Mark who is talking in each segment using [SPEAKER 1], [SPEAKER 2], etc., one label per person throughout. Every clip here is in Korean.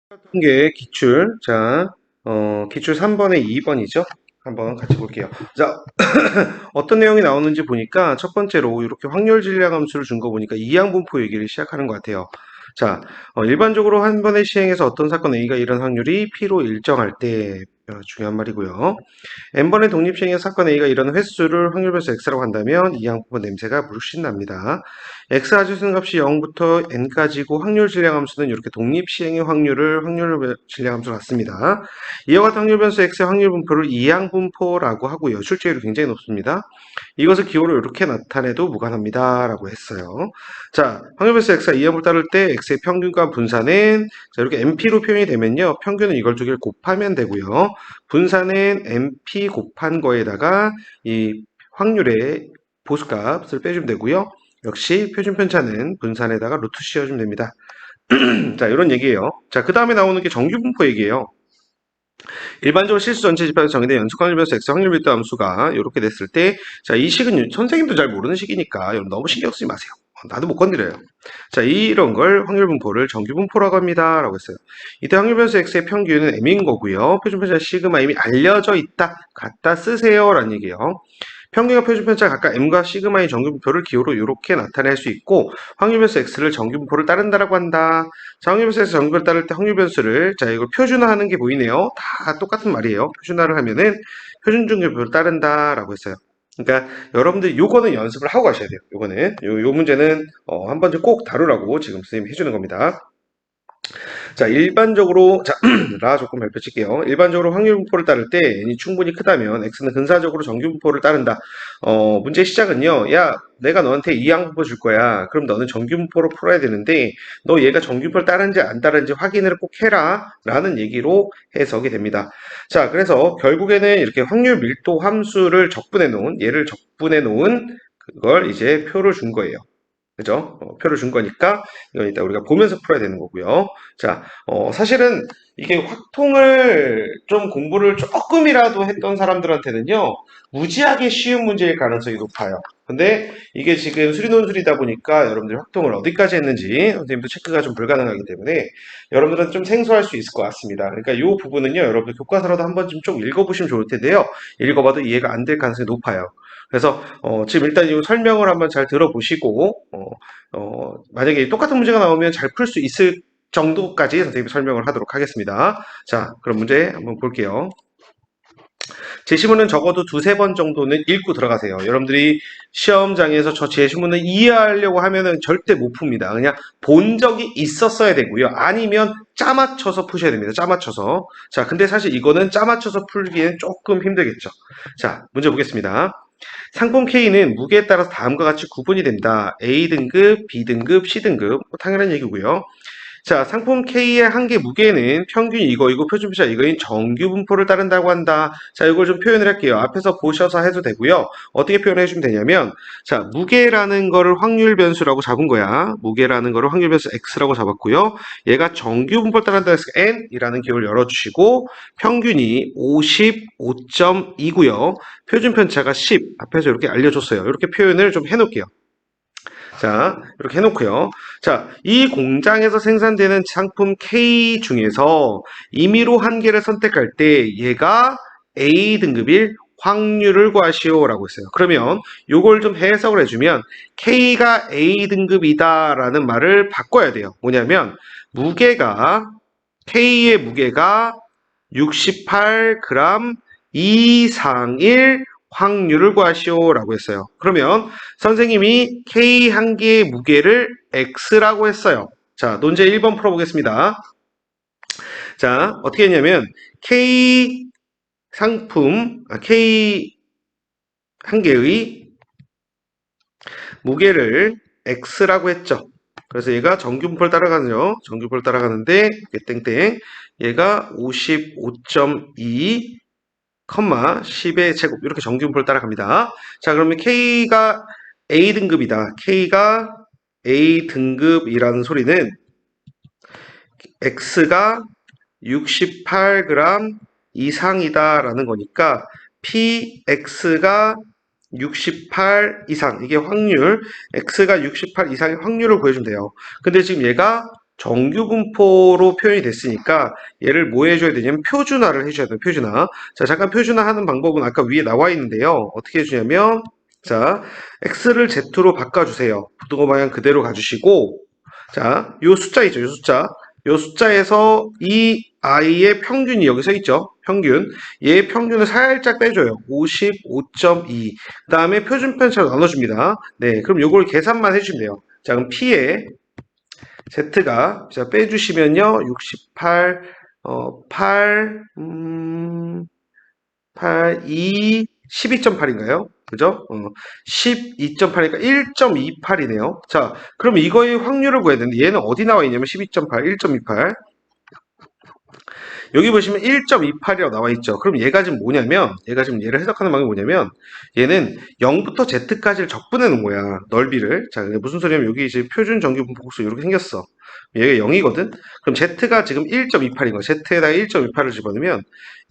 [SPEAKER 1] 통계 기출. 자, 기출 3번에 2번이죠. 한번 같이 볼게요. 자, 어떤 내용이 나오는지 보니까 첫 번째로 이렇게 확률 질량 함수를 준 거 보니까 이항분포 얘기를 시작하는 것 같아요. 자, 일반적으로 한 번의 시행에서 어떤 사건 A가 일어날 확률이 P로 일정할 때 중요한 말이고요. n번의 독립시행의 사건 A가 일어나는 횟수를 확률변수 x라고 한다면 이 양분포 냄새가 물씬 납니다. x 하주수는 값이 0부터 n까지고 확률 질량함수는 이렇게 독립시행의 확률을 확률 질량함수로 갖습니다. 이와 같은 확률변수 x의 확률분포를 이항분포라고 하고요. 출제율이 굉장히 높습니다. 이것을 기호로 이렇게 나타내도 무관합니다. 라고 했어요. 자, 확률변수 x가 이항분포를 따를 때 x의 평균과 분산은 자, 이렇게 np로 표현이 되면요. 평균은 이걸 두 개를 곱하면 되고요. 분산은 np 곱한 거에다가 이 확률의 보수값을 빼주면 되고요. 역시 표준편차는 분산에다가 루트 씌워주면 됩니다. 자, 이런 얘기예요. 자, 그 다음에 나오는 게 정규분포 얘기예요. 일반적으로 실수 전체 집합에서 정의된 연속 확률변수 x 확률 밀도 함수가 이렇게 됐을 때, 자, 이 식은 선생님도 잘 모르는 식이니까 여러분 너무 신경 쓰지 마세요. 나도 못 건드려요. 자, 이런 걸 확률분포를 정규분포라고 합니다. 라고 했어요. 이때 확률변수 x의 평균은 m인 거고요. 표준편차 시그마 이미 알려져 있다. 갖다 쓰세요. 라는 얘기예요. 평균과 표준편차 각각 m과 시그마의 정규분포를 기호로 이렇게 나타낼 수 있고 확률변수 x를 정규분포를 따른다라고 한다. 자, 확률변수 x 정규분포를 따를 때 확률변수를 자 이걸 표준화하는 게 보이네요. 다 똑같은 말이에요. 표준화를 하면은 표준정규분포를 따른다라고 했어요. 그러니까 여러분들 요거는 연습을 하고 가셔야 돼요. 요거는 요 문제는 한 번쯤 꼭 다루라고 지금 선생님이 해주는 겁니다. 자, 일반적으로, 자, 라 조건 발표 칠게요. 일반적으로 확률분포를 따를 때 n이 충분히 크다면 x는 근사적으로 정규분포를 따른다. 문제 시작은요. 야, 내가 너한테 이항분포 줄 거야. 그럼 너는 정규분포로 풀어야 되는데 너 얘가 정규분포를 따르는지 안 따르는지 확인을 꼭 해라. 라는 얘기로 해석이 됩니다. 자, 그래서 결국에는 이렇게 확률 밀도 함수를 적분해 놓은, 얘를 적분해 놓은 그걸 이제 표를 준 거예요. 그죠? 표를 준 거니까 이건 일단 우리가 보면서 풀어야 되는 거고요. 자, 사실은 이게 확통을 좀 공부를 조금이라도 했던 사람들한테는요, 무지하게 쉬운 문제일 가능성이 높아요. 근데 이게 지금 수리논술이다 보니까 여러분들이 확통을 어디까지 했는지 선생님도 체크가 좀 불가능하기 때문에 여러분들은 좀 생소할 수 있을 것 같습니다. 그러니까 이 부분은요, 여러분들 교과서라도 한 번쯤 좀 읽어보시면 좋을 텐데요. 읽어봐도 이해가 안 될 가능성이 높아요. 그래서 지금 일단 이 설명을 한번 잘 들어보시고 만약에 똑같은 문제가 나오면 잘 풀 수 있을 정도까지 선생님이 설명을 하도록 하겠습니다. 자, 그럼 문제 한번 볼게요. 제시문은 적어도 두세 번 정도는 읽고 들어가세요. 여러분들이 시험장에서 저 제시문을 이해하려고 하면은 절대 못 풉니다. 그냥 본 적이 있었어야 되고요. 아니면 짜맞춰서 푸셔야 됩니다. 짜맞춰서. 자, 근데 사실 이거는 짜맞춰서 풀기엔 조금 힘들겠죠. 자, 문제 보겠습니다. 상품 K는 무게에 따라서 다음과 같이 구분이 된다. A등급, B등급, C등급. 뭐 당연한 얘기고요. 자, 상품 K의 한 개 무게는 평균 이거이고 표준표차 이거인 정규분포를 따른다고 한다. 자, 이걸 좀 표현을 할게요. 앞에서 보셔서 해도 되고요. 어떻게 표현해 주면 되냐면, 자, 무게라는 거를 확률 변수라고 잡은 거야. 무게라는 거를 확률 변수 X라고 잡았고요. 얘가 정규분포를 따른다 해서 N이라는 기호를 열어주시고, 평균이 55.2고요. 표준편차가 10. 앞에서 이렇게 알려줬어요. 이렇게 표현을 좀 해놓을게요. 자, 이렇게 해놓고요. 자, 이 공장에서 생산되는 상품 K 중에서 임의로 한 개를 선택할 때 얘가 A등급일 확률을 구하시오라고 했어요. 그러면 요걸 좀 해석을 해주면 K가 A등급이다라는 말을 바꿔야 돼요. 뭐냐면 무게가 K의 무게가 68g 이상일 확률을 구하시오라고 했어요. 그러면 선생님이 K 한 개의 무게를 X라고 했어요. 자, 논제 1번 풀어보겠습니다. 자, 어떻게 했냐면 K 상품, K 한 개의 무게를 X라고 했죠. 그래서 얘가 정규분포를 따라가죠. 정규분포를 따라가는데 땡땡 얘가 55.2 10의 제곱 이렇게 정규분포를 따라갑니다. 자, 그러면 K가 A등급이다. K가 A등급이라는 소리는 X가 68g 이상이다라는 거니까 PX가 68 이상 이게 확률 X가 68 이상의 확률을 구해주면 돼요. 근데 지금 얘가 정규분포로 표현이 됐으니까 얘를 뭐 해줘야 되냐면 표준화를 해줘야 돼요. 표준화. 자, 잠깐 표준화하는 방법은 아까 위에 나와 있는데요. 어떻게 해주냐면 자, x를 z로 바꿔주세요. 부등호 방향 그대로 가주시고 자, 요 숫자 있죠. 요 숫자. 요 숫자에서 이 i의 평균이 여기 서 있죠. 평균. 얘 평균을 살짝 빼줘요. 55.2. 그 다음에 표준 편차로 나눠줍니다. 네, 그럼 요걸 계산만 해주시면 돼요. 자, 그럼 p의 Z가, 자, 빼주시면요, 68, 8, 8, 2, 12.8인가요? 그죠? 12.8이니까 1.28이네요. 자, 그럼 이거의 확률을 구해야 되는데, 얘는 어디 나와 있냐면 12.8, 1.28. 여기 보시면 1.28이라고 나와 있죠. 그럼 얘가 지금 뭐냐면, 얘가 지금 얘를 해석하는 방법이 뭐냐면, 얘는 0부터 z까지를 적분해 놓은 거야. 넓이를. 자, 무슨 소리냐면 여기 이제 표준 정규 분포국수 이렇게 생겼어. 얘가 0이거든? 그럼 z가 지금 1.28인 거야. z에다가 1.28을 집어넣으면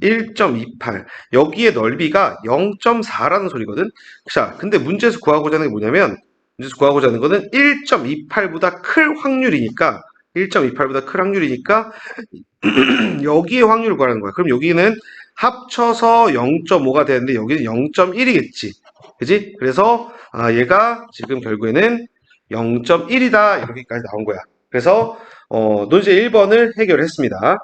[SPEAKER 1] 1.28. 여기에 넓이가 0.4라는 소리거든? 자, 근데 문제에서 구하고자 하는 게 뭐냐면, 문제에서 구하고자 하는 거는 1.28보다 클 확률이니까, 1.28보다 클 확률이니까 여기에 확률을 구하는 거야. 그럼 여기는 합쳐서 0.5가 되는데 여기는 0.1이겠지. 그지? 그래서 얘가 지금 결국에는 0.1이다. 이렇게까지 나온 거야. 그래서 논제 1번을 해결했습니다.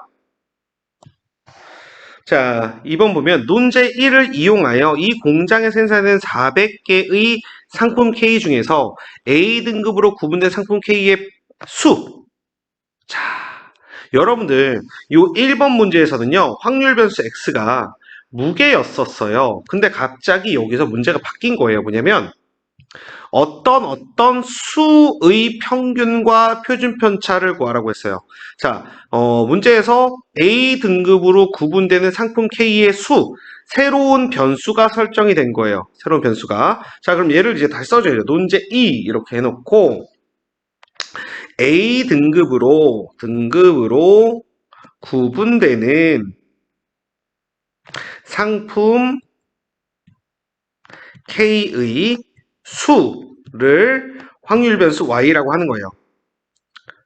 [SPEAKER 1] 자, 2번 보면 논제 1을 이용하여 이 공장에 생산된 400개의 상품 K 중에서 A 등급으로 구분된 상품 K의 수. 자, 여러분들 요 1번 문제에서는요. 확률 변수 x가 무게였었어요. 근데 갑자기 여기서 문제가 바뀐 거예요. 뭐냐면 어떤 수의 평균과 표준 편차를 구하라고 했어요. 자, 문제에서 A 등급으로 구분되는 상품 K의 수, 새로운 변수가 설정이 된 거예요. 새로운 변수가. 자, 그럼 얘를 이제 다시 써줘야죠. 논제 2 이렇게 해놓고 A 등급으로 구분되는 상품 K의 수를 확률 변수 Y라고 하는 거예요.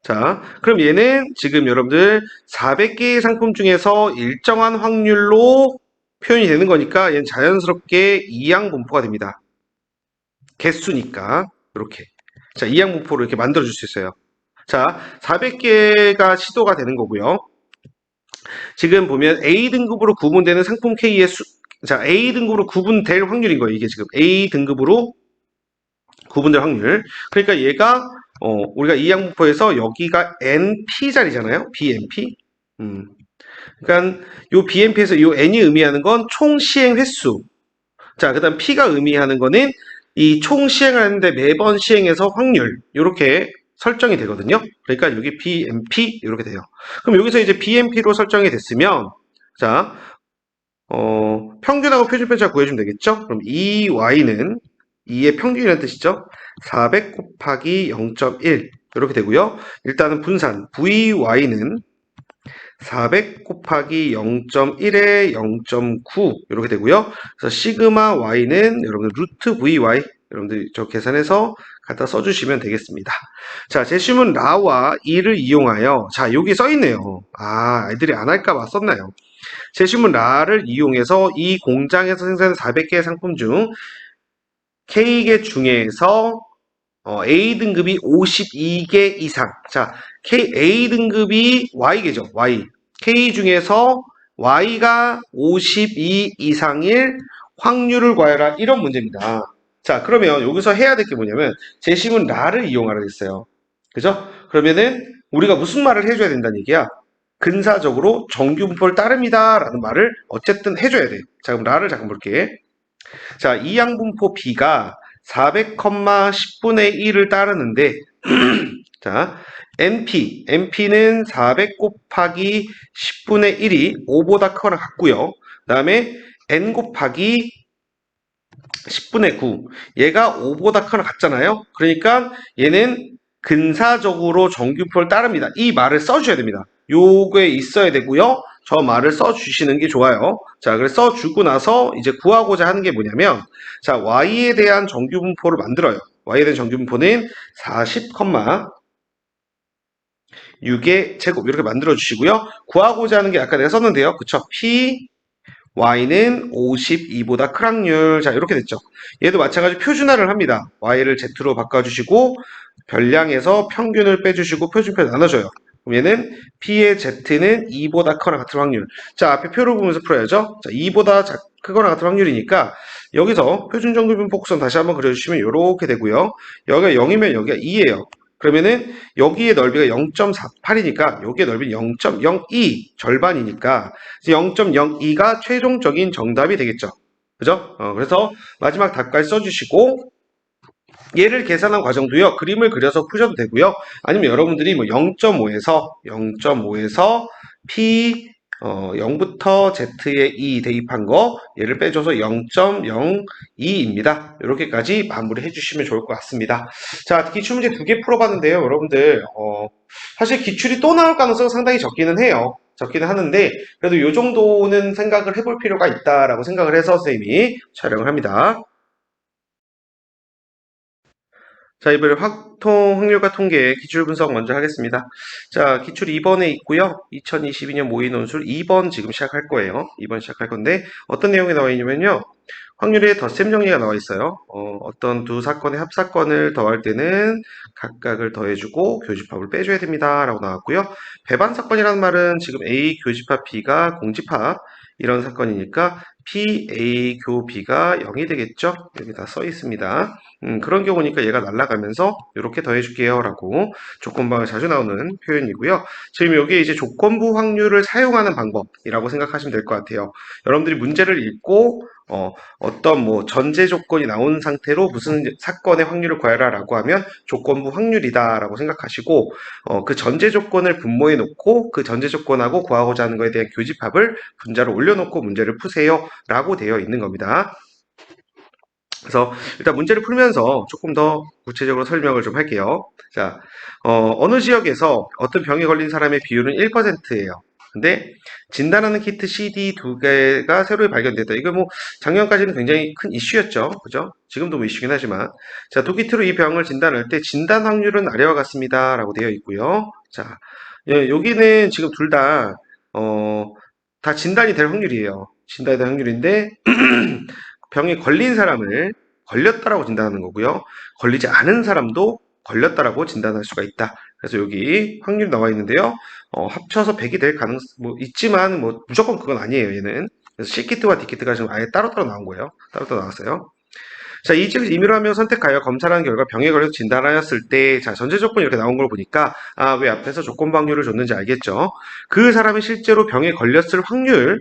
[SPEAKER 1] 자, 그럼 얘는 지금 여러분들 400개의 상품 중에서 일정한 확률로 표현이 되는 거니까 얘는 자연스럽게 이항분포가 됩니다. 개수니까 이렇게. 자, 이항분포를 이렇게 만들어 줄 수 있어요. 자, 400개가 시도가 되는 거고요. 지금 보면 A 등급으로 구분되는 상품 K의 수, 자, A 등급으로 구분될 확률인 거예요. 이게 지금 A 등급으로 구분될 확률. 그러니까 얘가 우리가 이 양분포에서 여기가 NP 자리잖아요. BNP. 그러니까 요 BNP에서 요 N이 의미하는 건 총 시행 횟수. 자, 그다음 P가 의미하는 거는 이 총 시행을 하는데 매번 시행해서 확률. 요렇게 설정이 되거든요. 그러니까 여기 BNP 이렇게 돼요. 그럼 여기서 이제 BNP로 설정이 됐으면 자, 평균하고 표준편차 구해주면 되겠죠? 그럼 이 Y는 2의 평균이라는 뜻이죠? 400 곱하기 0.1 이렇게 되고요. 일단은 분산 VY는 400 곱하기 0.1에 0.9 이렇게 되고요. 그래서 시그마 Y는 여러분들 루트 VY 여러분들 저 계산해서 갖다 써주시면 되겠습니다. 자, 제시문 라와 이를 이용하여 자, 여기 써있네요. 아이들이 안 할까봐 썼나요? 제시문 라를 이용해서 이 공장에서 생산한 400개의 상품 중 K개 중에서 A 등급이 52개 이상. 자, A 등급이 Y개죠. Y. K 중에서 Y가 52 이상일 확률을 구하여라. 이런 문제입니다. 자, 그러면 여기서 해야 될 게 뭐냐면 제시문 라를 이용하라 했어요. 그죠? 그러면은 우리가 무슨 말을 해줘야 된다는 얘기야? 근사적으로 정규분포를 따릅니다. 라는 말을 어쨌든 해줘야 돼. 자, 그럼 라를 잠깐 볼게. 자, 이항분포 B가 400,10분의 1을 따르는데, 자, NP는 400 곱하기 10분의 1이 5보다 크거나 같고요. 그 다음에 N 곱하기 10분의 9. 얘가 5보다 크거나 같잖아요. 그러니까 얘는 근사적으로 정규표를 따릅니다. 이 말을 써주셔야 됩니다. 요게 있어야 되고요. 저 말을 써주시는 게 좋아요. 자, 그래서 써주고 나서 이제 구하고자 하는 게 뭐냐면, 자, y에 대한 정규분포를 만들어요. y에 대한 정규분포는 40, 6의 제곱 이렇게 만들어 주시고요. 구하고자 하는 게 아까 내가 썼는데요. 그쵸? P y는 52보다 큰 확률. 자, 이렇게 됐죠. 얘도 마찬가지로 표준화를 합니다. y를 z로 바꿔주시고 별량에서 평균을 빼주시고 표준표 나눠줘요. 그럼 얘는 p의 z는 2보다 크거나 같은 확률. 자, 앞에 표를 보면서 풀어야죠. 자, 2보다 크거나 같은 확률이니까 여기서 표준정규분 복선 다시 한번 그려주시면 이렇게 되고요. 여기가 0이면 여기가 2예요. 그러면은 여기의 넓이가 0.48이니까 여기의 넓이는 0.02 절반이니까 0.02가 최종적인 정답이 되겠죠. 그죠? 그래서 마지막 답까지 써주시고 얘를 계산한 과정도요. 그림을 그려서 푸셔도 되고요. 아니면 여러분들이 뭐 0.5에서 P 0부터 Z에 2 대입한 거 얘를 빼줘서 0.02입니다. 이렇게까지 마무리해 주시면 좋을 것 같습니다. 자, 기출 문제 2개 풀어봤는데요. 여러분들 사실 기출이 또 나올 가능성은 상당히 적기는 해요. 적기는 하는데 그래도 이 정도는 생각을 해볼 필요가 있다라고 생각을 해서 선생님이 촬영을 합니다. 자, 이번에 확통 확률과 통계 기출 분석 먼저 하겠습니다. 자, 기출 2번에 있고요. 2022년 모의 논술 2번 지금 시작할 거예요. 2번 시작할 건데 어떤 내용이 나와 있냐면요. 확률의 덧셈 정리가 나와 있어요. 어떤 두 사건의 합사건을 더할 때는 각각을 더해주고 교집합을 빼줘야 됩니다. 라고 나왔고요. 배반 사건이라는 말은 지금 A 교집합 B가 공집합 이런 사건이니까 P, A, 교, B가 0이 되겠죠? 여기 다 써 있습니다. 그런 경우니까 얘가 날아가면서 이렇게 더해줄게요 라고 조건부가 자주 나오는 표현이고요. 지금 여기에 이제 조건부 확률을 사용하는 방법이라고 생각하시면 될 것 같아요. 여러분들이 문제를 읽고 어떤 뭐 전제 조건이 나온 상태로 무슨 사건의 확률을 구하라 라고 하면 조건부 확률이다 라고 생각하시고 그 전제 조건을 분모해 놓고 그 전제 조건하고 구하고자 하는 것에 대한 교집합을 분자로 올려놓고 문제를 푸세요 라고 되어 있는 겁니다. 그래서 일단 문제를 풀면서 조금 더 구체적으로 설명을 좀 할게요. 자, 어느 지역에서 어떤 병에 걸린 사람의 비율은 1%예요. 근데 진단하는 키트 CD 2개가 새로 발견됐다. 이거 뭐 작년까지는 굉장히 큰 이슈였죠. 그죠? 지금도 뭐 이슈긴 하지만. 자, 두 키트로 이 병을 진단할 때 진단 확률은 아래와 같습니다. 라고 되어 있고요. 자, 여기는 지금 둘 다, 다 진단이 될 확률이에요. 진단이 될 확률인데, 병에 걸린 사람을 걸렸다라고 진단하는 거고요. 걸리지 않은 사람도 걸렸다라고 진단할 수가 있다. 그래서 여기 확률 나와 있는데요. 합쳐서 100이 될 가능성 뭐 있지만 뭐 무조건 그건 아니에요. 얘는. 그래서 C키트와 D키트가 지금 아예 따로따로 나온 거예요. 따로따로 나왔어요. 자, 이 책을 임의로 하며 선택하여 검사한 결과 병에 걸려서 진단하였을 때, 자, 전제 조건이 이렇게 나온 걸 보니까, 아, 왜 앞에서 조건 확률을 줬는지 알겠죠? 그 사람이 실제로 병에 걸렸을 확률을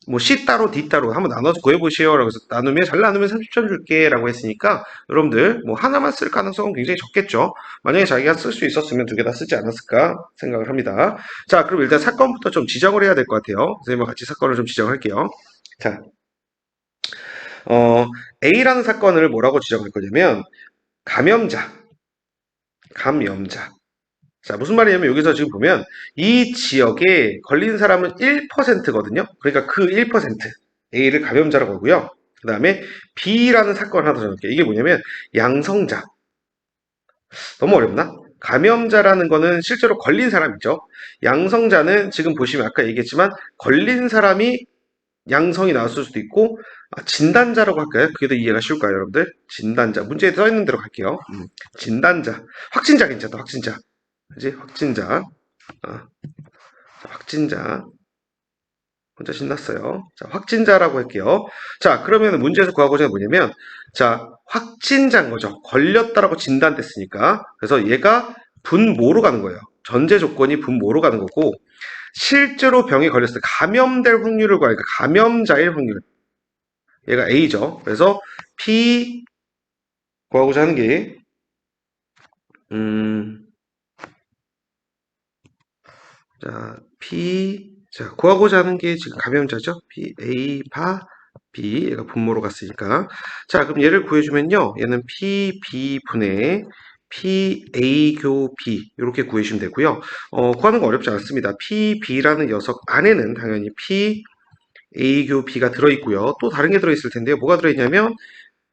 [SPEAKER 1] 뭐 C 따로 D 따로 한번 나눠서 구해보시오 라고 해서 나누면 잘 나누면 30점 줄게 라고 했으니까 여러분들 뭐 하나만 쓸 가능성은 굉장히 적겠죠. 만약에 자기가 쓸 수 있었으면 두 개 다 쓰지 않았을까 생각을 합니다. 자, 그럼 일단 사건부터 좀 지정을 해야 될 것 같아요. 선생님과 같이 사건을 좀 지정할게요. 자, A라는 사건을 뭐라고 지정할 거냐면 감염자. 자, 무슨 말이냐면 여기서 지금 보면 이 지역에 걸린 사람은 1%거든요. 그러니까 그 1%, A를 감염자라고 하고요. 그 다음에 B라는 사건을 하나 더 적을게요. 이게 뭐냐면 양성자. 너무 어렵나? 감염자라는 거는 실제로 걸린 사람이죠. 양성자는 지금 보시면 아까 얘기했지만 걸린 사람이 양성이 나왔을 수도 있고 진단자라고 할까요? 그게 더 이해가 쉬울까요, 여러분들? 진단자. 문제에 써 있는 대로 갈게요. 진단자. 확진자 괜찮다, 확진자. 그지? 확진자. 자, 확진자. 혼자 신났어요. 자, 확진자라고 할게요. 자, 그러면 문제에서 구하고자 하는 게 뭐냐면, 자, 확진자인 거죠. 걸렸다라고 진단됐으니까. 그래서 얘가 분모로 가는 거예요. 전제 조건이 분모로 가는 거고, 실제로 병에 걸렸을 때 감염될 확률을 구하니까 감염자일 확률. 얘가 A죠. 그래서 P 구하고자 하는 게, 자, 구하고자 하는 게 지금 감염자죠. P, A, 파, B. 얘가 분모로 갔으니까. 자, 그럼 얘를 구해주면요. 얘는 P, B 분의 P, A, 교, B. 이렇게 구해주시면 되고요. 구하는 거 어렵지 않습니다. P, B라는 녀석 안에는 당연히 P, A, 교, B가 들어있고요. 또 다른 게 들어있을 텐데요. 뭐가 들어있냐면,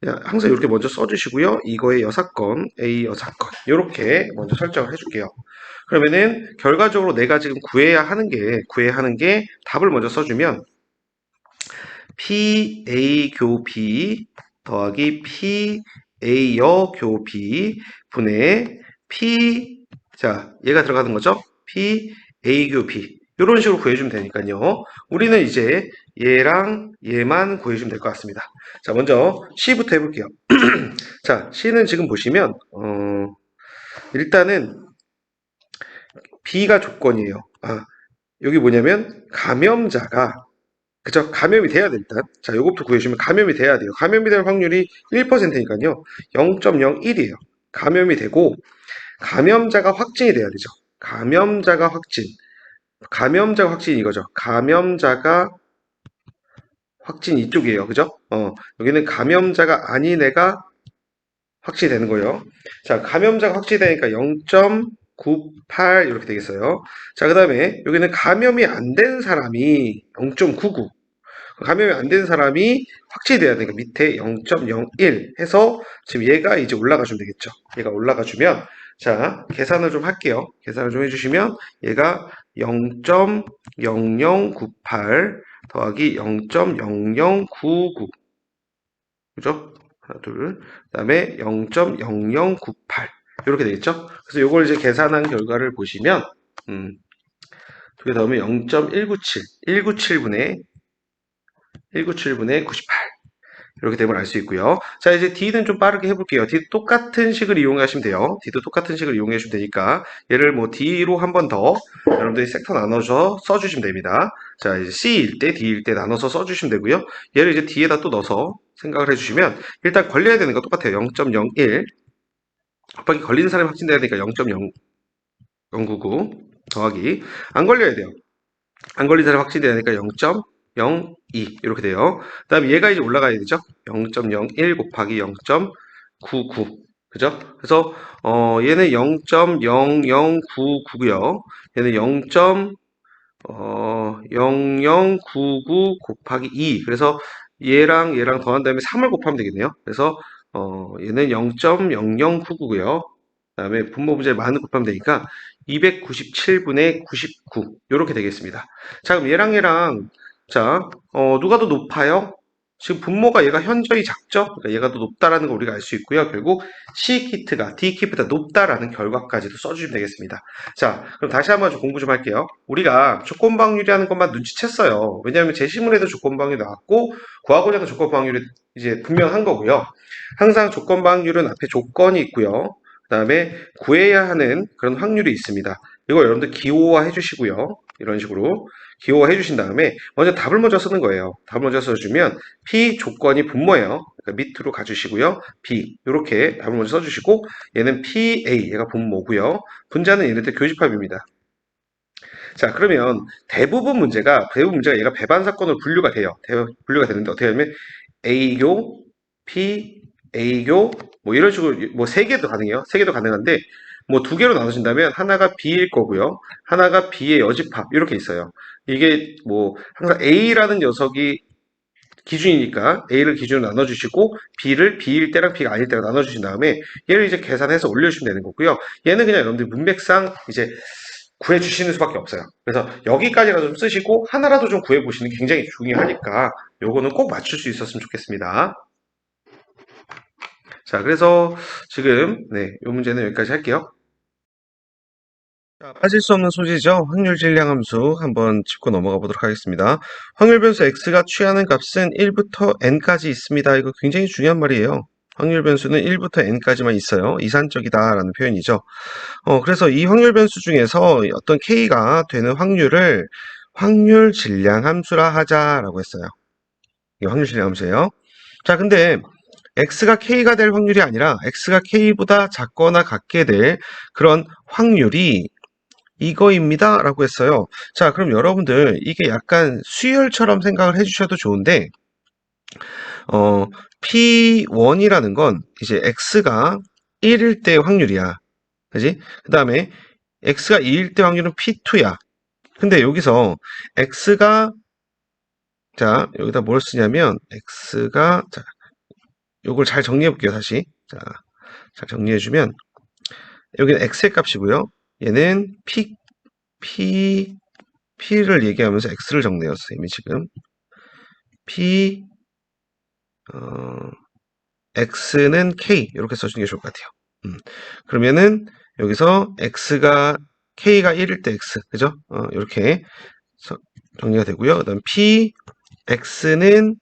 [SPEAKER 1] 그냥 항상 이렇게 먼저 써주시고요. 이거의 여사건, A 여사건 이렇게 먼저 설정을 해줄게요. 그러면은 결과적으로 내가 지금 구해야 하는 게 답을 먼저 써주면 PA 교 B 더하기 PA 여교 B 분의 P, 자, 얘가 들어가는 거죠? PA 교 B. 이런 식으로 구해주면 되니까요. 우리는 이제 얘랑 얘만 구해주면 될 것 같습니다. 자, 먼저 C부터 해볼게요. 자, C는 지금 보시면, 일단은 B가 조건이에요. 아, 여기 뭐냐면, 감염자가 그죠? 감염이 돼야 돼, 일단. 자, 요것부터 구해주시면 감염이 돼야 돼요. 감염이 될 확률이 1%니까요. 0.01이에요. 감염이 되고, 감염자가 확진이 돼야 되죠. 감염자가 확진. 감염자가 확진 이거죠. 감염자가 확진 이쪽이에요. 그죠? 여기는 감염자가 아닌 애가 확진이 되는 거예요. 자, 감염자가 확진이 되니까 0.98 이렇게 되겠어요. 자, 그 다음에 여기는 감염이 안 된 사람이 0.99. 감염이 안 된 사람이 확진이 돼야 되니까 밑에 0.01 해서 지금 얘가 이제 올라가 주면 되겠죠. 얘가 올라가 주면 자, 계산을 좀 할게요. 계산을 좀 해주시면 얘가 0.0098 더하기 0.0099 그죠? 하나, 둘. 그 다음에 0.0098 이렇게 되겠죠? 그래서 이걸 이제 계산한 결과를 보시면 두 개 더하면 0.197 197분의 98 이렇게 되면 알 수 있고요. 자, 이제 D는 좀 빠르게 해볼게요. D도 똑같은 식을 이용하시면 돼요. D도 똑같은 식을 이용하시면 되니까 얘를 뭐 D로 한 번 더 여러분들이 섹터 나눠서 써주시면 됩니다. 자, 이제 C일 때, D일 때 나눠서 써주시면 되고요. 얘를 이제 D에다 또 넣어서 생각을 해주시면 일단 걸려야 되는 거 똑같아요. 0.01 곱하기 걸리는 사람이 확진돼야 되니까 0.099 더하기 안 걸려야 돼요. 안 걸린 사람이 확진돼야 되니까 0.02 이렇게 돼요. 그 다음에 얘가 이제 올라가야 되죠. 0.01 곱하기 0.99 그죠? 그래서 얘는 0.0099고요. 얘는 0.0099 곱하기 2 그래서 얘랑 더한 다음에 3을 곱하면 되겠네요. 그래서 얘는 0.0099고요. 그 다음에 분모 분자를 만을 곱하면 되니까 297분의 99 이렇게 되겠습니다. 자, 그럼 얘랑 자, 누가 더 높아요? 지금 분모가 얘가 현저히 작죠? 그러니까 얘가 더 높다라는 걸 우리가 알 수 있고요. 결국 C키트가 D키트보다 높다라는 결과까지도 써주시면 되겠습니다. 자, 그럼 다시 한번 좀 공부 좀 할게요. 우리가 조건방률이라는 것만 눈치챘어요. 왜냐하면 제시문에도 조건방률이 나왔고 구하고자 하는 조건방률이 이제 분명한 거고요. 항상 조건방률은 앞에 조건이 있고요. 그 다음에 구해야 하는 그런 확률이 있습니다. 이거 여러분들 기호화 해주시고요. 이런 식으로 기호화 해주신 다음에 먼저 답을 먼저 쓰는 거예요. 답을 먼저 써주면 P 조건이 분모예요. 그러니까 밑으로 가주시고요. B 이렇게 답을 먼저 써주시고 얘는 PA 얘가 분모고요. 분자는 얘네들 교집합입니다. 자, 그러면 대부분 문제가 얘가 배반 사건으로 분류가 돼요. 분류가 되는데 어떻게 하냐면 A교, P, A교 뭐 이런 식으로 뭐 세 개도 가능해요. 세 개도 가능한데 뭐 두 개로 나눠진다면 하나가 B일 거고요. 하나가 B의 여집합 이렇게 있어요. 이게 뭐 항상 A라는 녀석이 기준이니까 A를 기준으로 나눠주시고 B를 B일 때랑 B가 아닐 때랑 나눠주신 다음에 얘를 이제 계산해서 올려주시면 되는 거고요. 얘는 그냥 여러분들 문맥상 이제 구해주시는 수밖에 없어요. 그래서 여기까지라도 좀 쓰시고 하나라도 좀 구해보시는 게 굉장히 중요하니까 요거는 꼭 맞출 수 있었으면 좋겠습니다. 자, 그래서 지금 네, 이 문제는 여기까지 할게요. 자, 빠질 수 없는 소지죠. 확률 질량 함수 한번 짚고 넘어가 보도록 하겠습니다. 확률 변수 x가 취하는 값은 1부터 n까지 있습니다. 이거 굉장히 중요한 말이에요. 확률 변수는 1부터 n까지만 있어요. 이산적이다라는 표현이죠. 그래서 이 확률 변수 중에서 어떤 k가 되는 확률을 확률 질량 함수라 하자라고 했어요. 이게 확률 질량 함수예요. 자, 근데 x가 k가 될 확률이 아니라 x가 k보다 작거나 같게 될 그런 확률이 이거입니다 라고 했어요. 자, 그럼 여러분들 이게 약간 수열처럼 생각을 해주셔도 좋은데 P1이라는 건 이제 x가 1일 때 확률이야. 그지? 그 다음에 x가 2일 때 확률은 P2야. 근데 여기서 x가 자, 여기다 뭘 쓰냐면 x가 자, 요걸 잘 정리해 볼게요, 다시. 자, 잘 정리해 주면, 여기는 x의 값이고요. 얘는 p를 얘기하면서 x를 적네요, 선생님이 지금. p, 어, x는 k, 이렇게 써주는 게 좋을 것 같아요. 그러면은, 여기서 k가 1일 때 x, 그죠? 이렇게 정리가 되고요. 그 다음 x는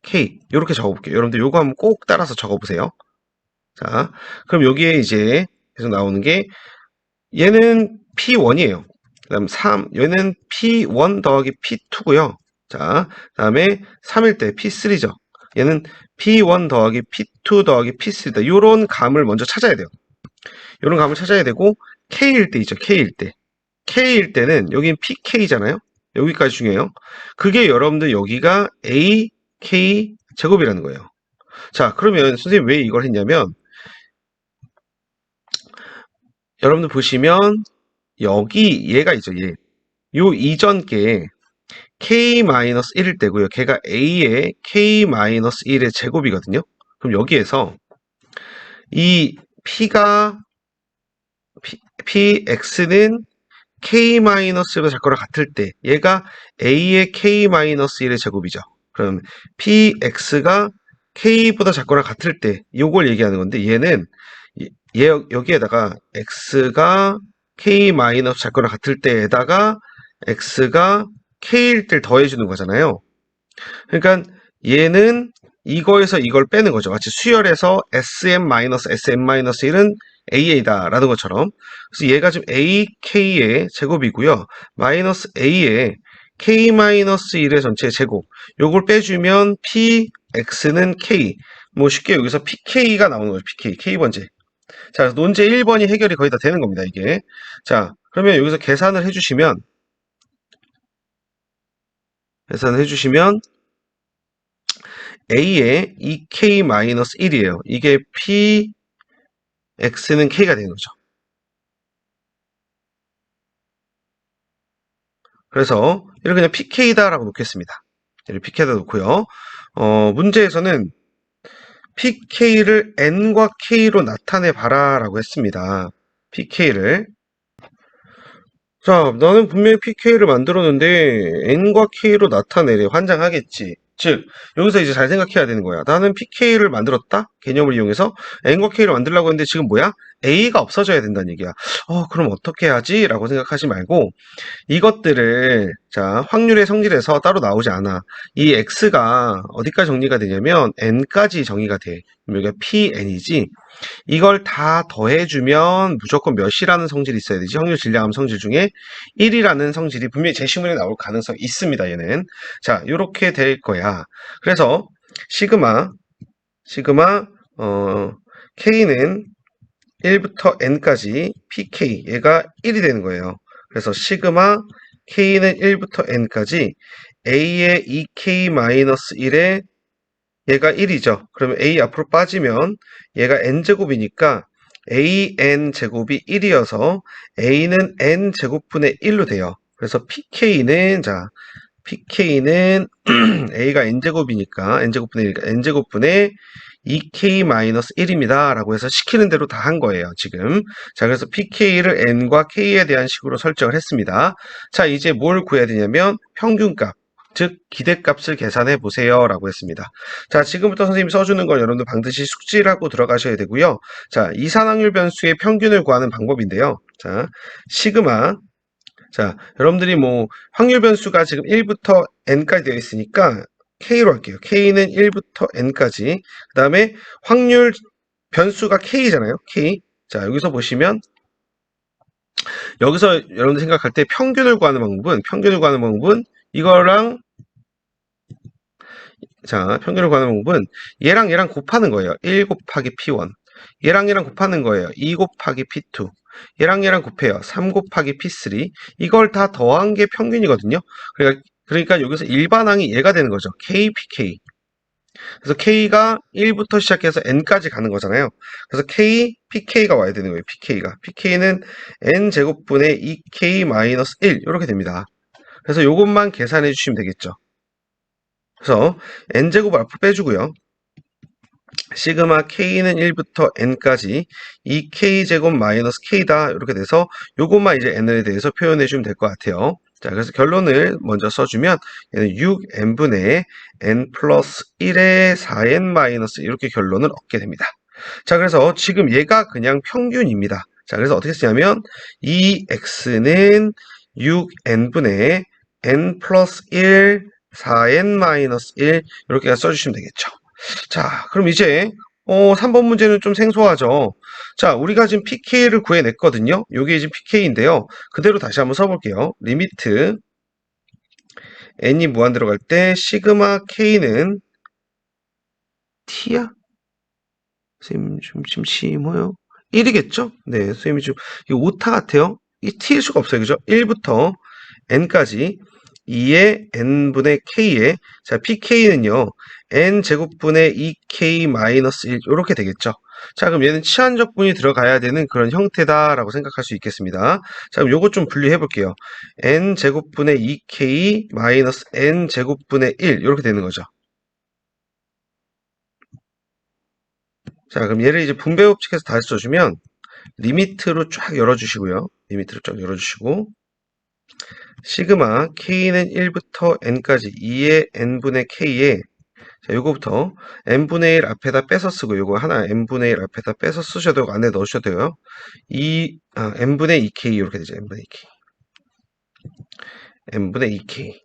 [SPEAKER 1] k, 이렇게 적어볼게요. 여러분들 요거 한번 꼭 따라서 적어보세요. 자, 그럼 여기에 이제 계속 나오는 게, 얘는 P1이에요. 그 다음 얘는 P1 더하기 P2고요. 자, 다음에 3일 때 P3죠. 얘는 P1 더하기 P2 더하기 P3다. 요런 감을 먼저 찾아야 돼요. 요런 감을 찾아야 되고, K일 때 있죠. K일 때. K일 때는, 여긴 PK잖아요. 여기까지 중요해요. 그게 여러분들 여기가 A, K 제곱이라는 거예요. 자, 그러면 선생님 왜 이걸 했냐면, 여러분들 보시면, 여기 얘가 있죠. 얘. 요 이전 게 k-1일 때고요. 걔가 a의 k-1의 제곱이거든요. 그럼 여기에서 이 px는 k-1보다 작거나 같을 때 얘가 a의 k-1의 제곱이죠. 그럼 px가 k보다 작거나 같을 때 요걸 얘기하는 건데, 얘는 여기에다가 x가 k- 작거나 같을 때에다가 x가 k일 때를 더해주는 거잖아요. 그러니까 얘는 이거에서 이걸 빼는 거죠. 마치 수열에서 sm-sm-1은 AA다라는 것처럼. 그래서 얘가 지금 AK의 제곱이고요. 마이너스 A의 K-1의 전체 제곱. 요걸 빼주면 PX는 K. 뭐 쉽게 여기서 PK가 나오는 거죠. PK. K번째. 자, 논제 1번이 해결이 거의 다 되는 겁니다, 이게. 자, 그러면 여기서 계산을 해주시면 A의 2K-1이에요. 이게 PX는 K가 되는 거죠. 그래서 이를 그냥 PK다라고 놓겠습니다. 이를 PK다 놓고요. 문제에서는 PK를 N과 K로 나타내 봐라라고 했습니다. PK를. 자, 나는 분명히 PK를 만들었는데 N과 K로 나타내래. 환장하겠지. 즉, 여기서 이제 잘 생각해야 되는 거야. 나는 PK를 만들었다? 개념을 이용해서 N과 K를 만들려고 했는데 지금 뭐야? A가 없어져야 된다는 얘기야. 그럼 어떻게 하지? 라고 생각하지 말고, 이것들을, 자, 확률의 성질에서 따로 나오지 않아. 이 X가 어디까지 정리가 되냐면 N까지 정의가 돼. 여기가 PN이지. 이걸 다 더해주면 무조건 몇이라는 성질이 있어야 되지. 확률 질량함 성질 중에 1이라는 성질이 분명히 제시문에 나올 가능성이 있습니다. 얘는. 자, 요렇게 될 거야. 그래서 시그마, K는 1부터 N까지 PK, 얘가 1이 되는 거예요. 그래서 시그마 K는 1부터 N까지 A의 2K-1의 얘가 1이죠. 그러면 A 앞으로 빠지면 얘가 n제곱이니까 AN제곱이 1이어서 A는 N제곱분의 1로 돼요. 그래서 PK는 A가 N제곱이니까 N제곱분의 1이니까 N제곱분의 2K-1입니다. 라고 해서 시키는 대로 다 한 거예요, 지금. 자, 그래서 PK를 N과 K에 대한 식으로 설정을 했습니다. 자, 이제 뭘 구해야 되냐면 평균값. 즉 기대값을 계산해 보세요 라고 했습니다. 자, 지금부터 선생님이 써주는 걸 여러분들 반드시 숙지를 하고 들어가셔야 되고요. 자, 이산확률 변수의 평균을 구하는 방법인데요. 자, 시그마. 자, 여러분들이 뭐 확률 변수가 지금 1부터 n까지 되어 있으니까 K로 할게요. K는 1부터 n까지. 그 다음에 확률 변수가 K잖아요. K. 자, 여기서 보시면 여기서 여러분들 생각할 때 평균을 구하는 방법은 이거랑, 자, 평균을 구하는 방법은 얘랑 곱하는 거예요. 1 곱하기 P1. 얘랑 곱하는 거예요. 2 곱하기 P2. 얘랑 곱해요. 3 곱하기 P3. 이걸 다 더한 게 평균이거든요. 그러니까 여기서 일반항이 얘가 되는 거죠. K, PK. 그래서 K가 1부터 시작해서 N까지 가는 거잖아요. 그래서 K, PK가 와야 되는 거예요. PK가. PK는 N제곱분의 2K-1 이렇게 됩니다. 그래서 요것만 계산해 주시면 되겠죠. 그래서 n제곱을 앞으로 빼주고요. 시그마 k는 1부터 n까지 2k제곱 마이너스 k다. 이렇게 돼서 요것만 이제 n에 대해서 표현해 주면 될 것 같아요. 자, 그래서 결론을 먼저 써주면 얘는 6n분의 n 플러스 1의 4n 마이너스 이렇게 결론을 얻게 됩니다. 자, 그래서 지금 얘가 그냥 평균입니다. 자, 그래서 어떻게 쓰냐면 이 x는 6n분의 n 플러스 1, 4n 마이너스 1 이렇게 써주시면 되겠죠. 자, 그럼 이제 3번 문제는 좀 생소하죠. 자, 우리가 지금 pk를 구해냈거든요. 요게 지금 pk인데요. 그대로 다시 한번 써볼게요. 리미트 n이 무한 들어갈 때 시그마 k는 t야? 선생님 좀 심심해요. 1이겠죠? 네, 선생님이 좀 이 오타 같아요. 이 t일 수가 없어요. 그죠? 1부터 n까지 2의 n분의 k에 자 pk는요 n 제곱분의 2k 마이너스 1 이렇게 되겠죠. 자 그럼 얘는 치환적분이 들어가야 되는 그런 형태다라고 생각할 수 있겠습니다. 자 그럼 요것 좀 분리해 볼게요. n 제곱분의 2k 마이너스 n 제곱분의 1 이렇게 되는 거죠. 자 그럼 얘를 이제 분배 법칙에서 다시 써주면 리미트로 쫙 열어주시고요. 리미트를 쫙 열어주시고 시그마 k는 1부터 n까지 2의 n분의 k에 자, 요거부터 n분의 1 앞에다 빼서 쓰고 요거 하나 n분의 1 앞에다 빼서 쓰셔도 되고 안에 넣으셔도 돼요. n분의 2k 이렇게 되죠. n분의 2k. n분의 2k.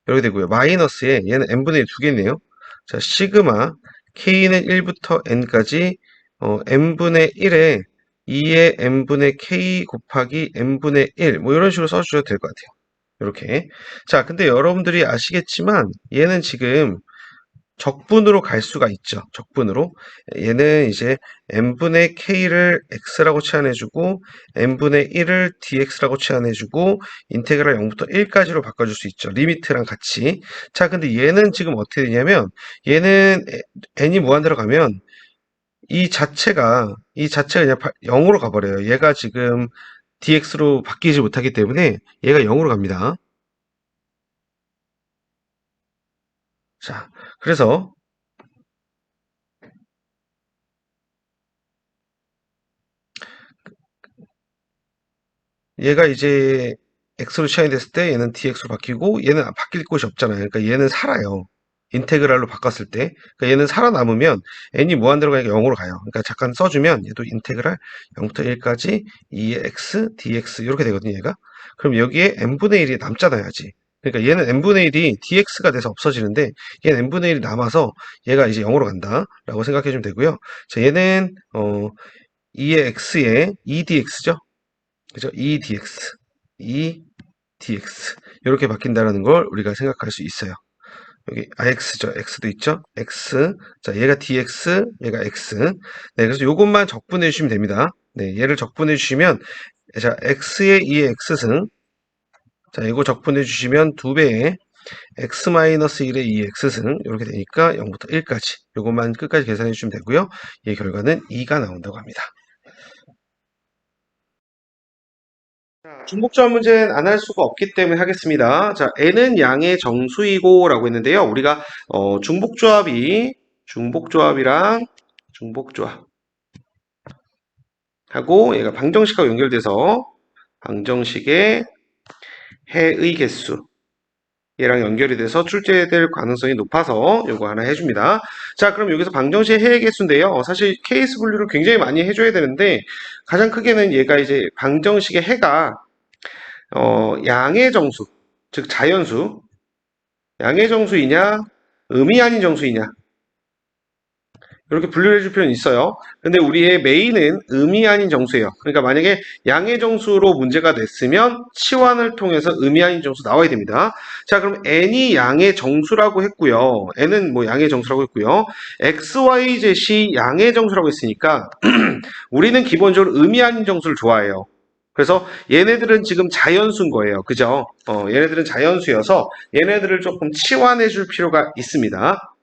[SPEAKER 1] 이렇게 되고요. 마이너스에 얘는 n분의 1 두 개네요. 자, 시그마 k는 1부터 n까지 n분의 1에 2의 n분의 k 곱하기 n분의 1 뭐 이런 식으로 써주셔도 될 것 같아요. 이렇게. 자, 근데 여러분들이 아시겠지만 얘는 지금 적분으로 갈 수가 있죠. 적분으로. 얘는 이제 n분의 k를 x라고 치환해주고 n분의 1을 dx라고 치환해주고 인테그랄 0부터 1까지로 바꿔줄 수 있죠. 리미트랑 같이. 자, 근데 얘는 지금 어떻게 되냐면 얘는 n이 무한대로 가면 이 자체가 그냥 0으로 가버려요. 얘가 지금 dx로 바뀌지 못하기 때문에 얘가 0으로 갑니다. 자, 그래서 얘가 이제 x로 치환이 됐을 때 얘는 dx로 바뀌고 얘는 바뀔 곳이 없잖아요. 그러니까 얘는 살아요. 인테그랄로 바꿨을 때. 그러니까 얘는 살아남으면 n이 무한대로 가니까 0으로 가요. 그러니까 잠깐 써주면 얘도 인테그랄 0부터 1까지 2의 x, dx 이렇게 되거든요. 얘가. 그럼 여기에 n분의 1이 남잖아요. 아직. 그러니까 얘는 n분의 1이 dx가 돼서 없어지는데 얘는 n분의 1이 남아서 얘가 이제 0으로 간다 라고 생각해 주면 되고요. 자, 얘는 2의 x에 2dx죠. 그죠? 2dx, 2dx 이렇게 바뀐다는 걸 우리가 생각할 수 있어요. 여기 x죠. x도 있죠. x. 자, 얘가 dx, 얘가 x. 네, 그래서 요것만 적분해 주시면 됩니다. 네, 얘를 적분해 주시면 자, x의 2의 x승. 자, 이거 적분해 주시면 2배의 x-1의 2의 x승 이렇게 되니까 0부터 1까지 요것만 끝까지 계산해 주시면 되고요. 이 결과는 2가 나온다고 합니다. 중복조합 문제는 안 할 수가 없기 때문에 하겠습니다. 자, n은 양의 정수이고 라고 했는데요. 우리가 중복조합이랑 중복조합 하고 얘가 방정식하고 연결돼서 방정식의 해의 개수 얘랑 연결이 돼서 출제될 가능성이 높아서 요거 하나 해줍니다. 자, 그럼 여기서 방정식의 해의 개수인데요. 사실 케이스 분류를 굉장히 많이 해줘야 되는데 가장 크게는 얘가 이제 방정식의 해가 양의 정수, 즉 자연수, 양의 정수이냐, 음이 아닌 정수이냐, 이렇게 분류를 해줄 필요는 있어요. 근데 우리의 메인은 음이 아닌 정수예요. 그러니까 만약에 양의 정수로 문제가 냈으면 치환을 통해서 음이 아닌 정수 나와야 됩니다. 자, 그럼 n이 양의 정수라고 했고요. n은 뭐 양의 정수라고 했고요. x, y, z이 양의 정수라고 했으니까 우리는 기본적으로 음이 아닌 정수를 좋아해요. 그래서 얘네들은 지금 자연수인 거예요. 그죠? 얘네들은 자연수여서 얘네들을 조금 치환해 줄 필요가 있습니다.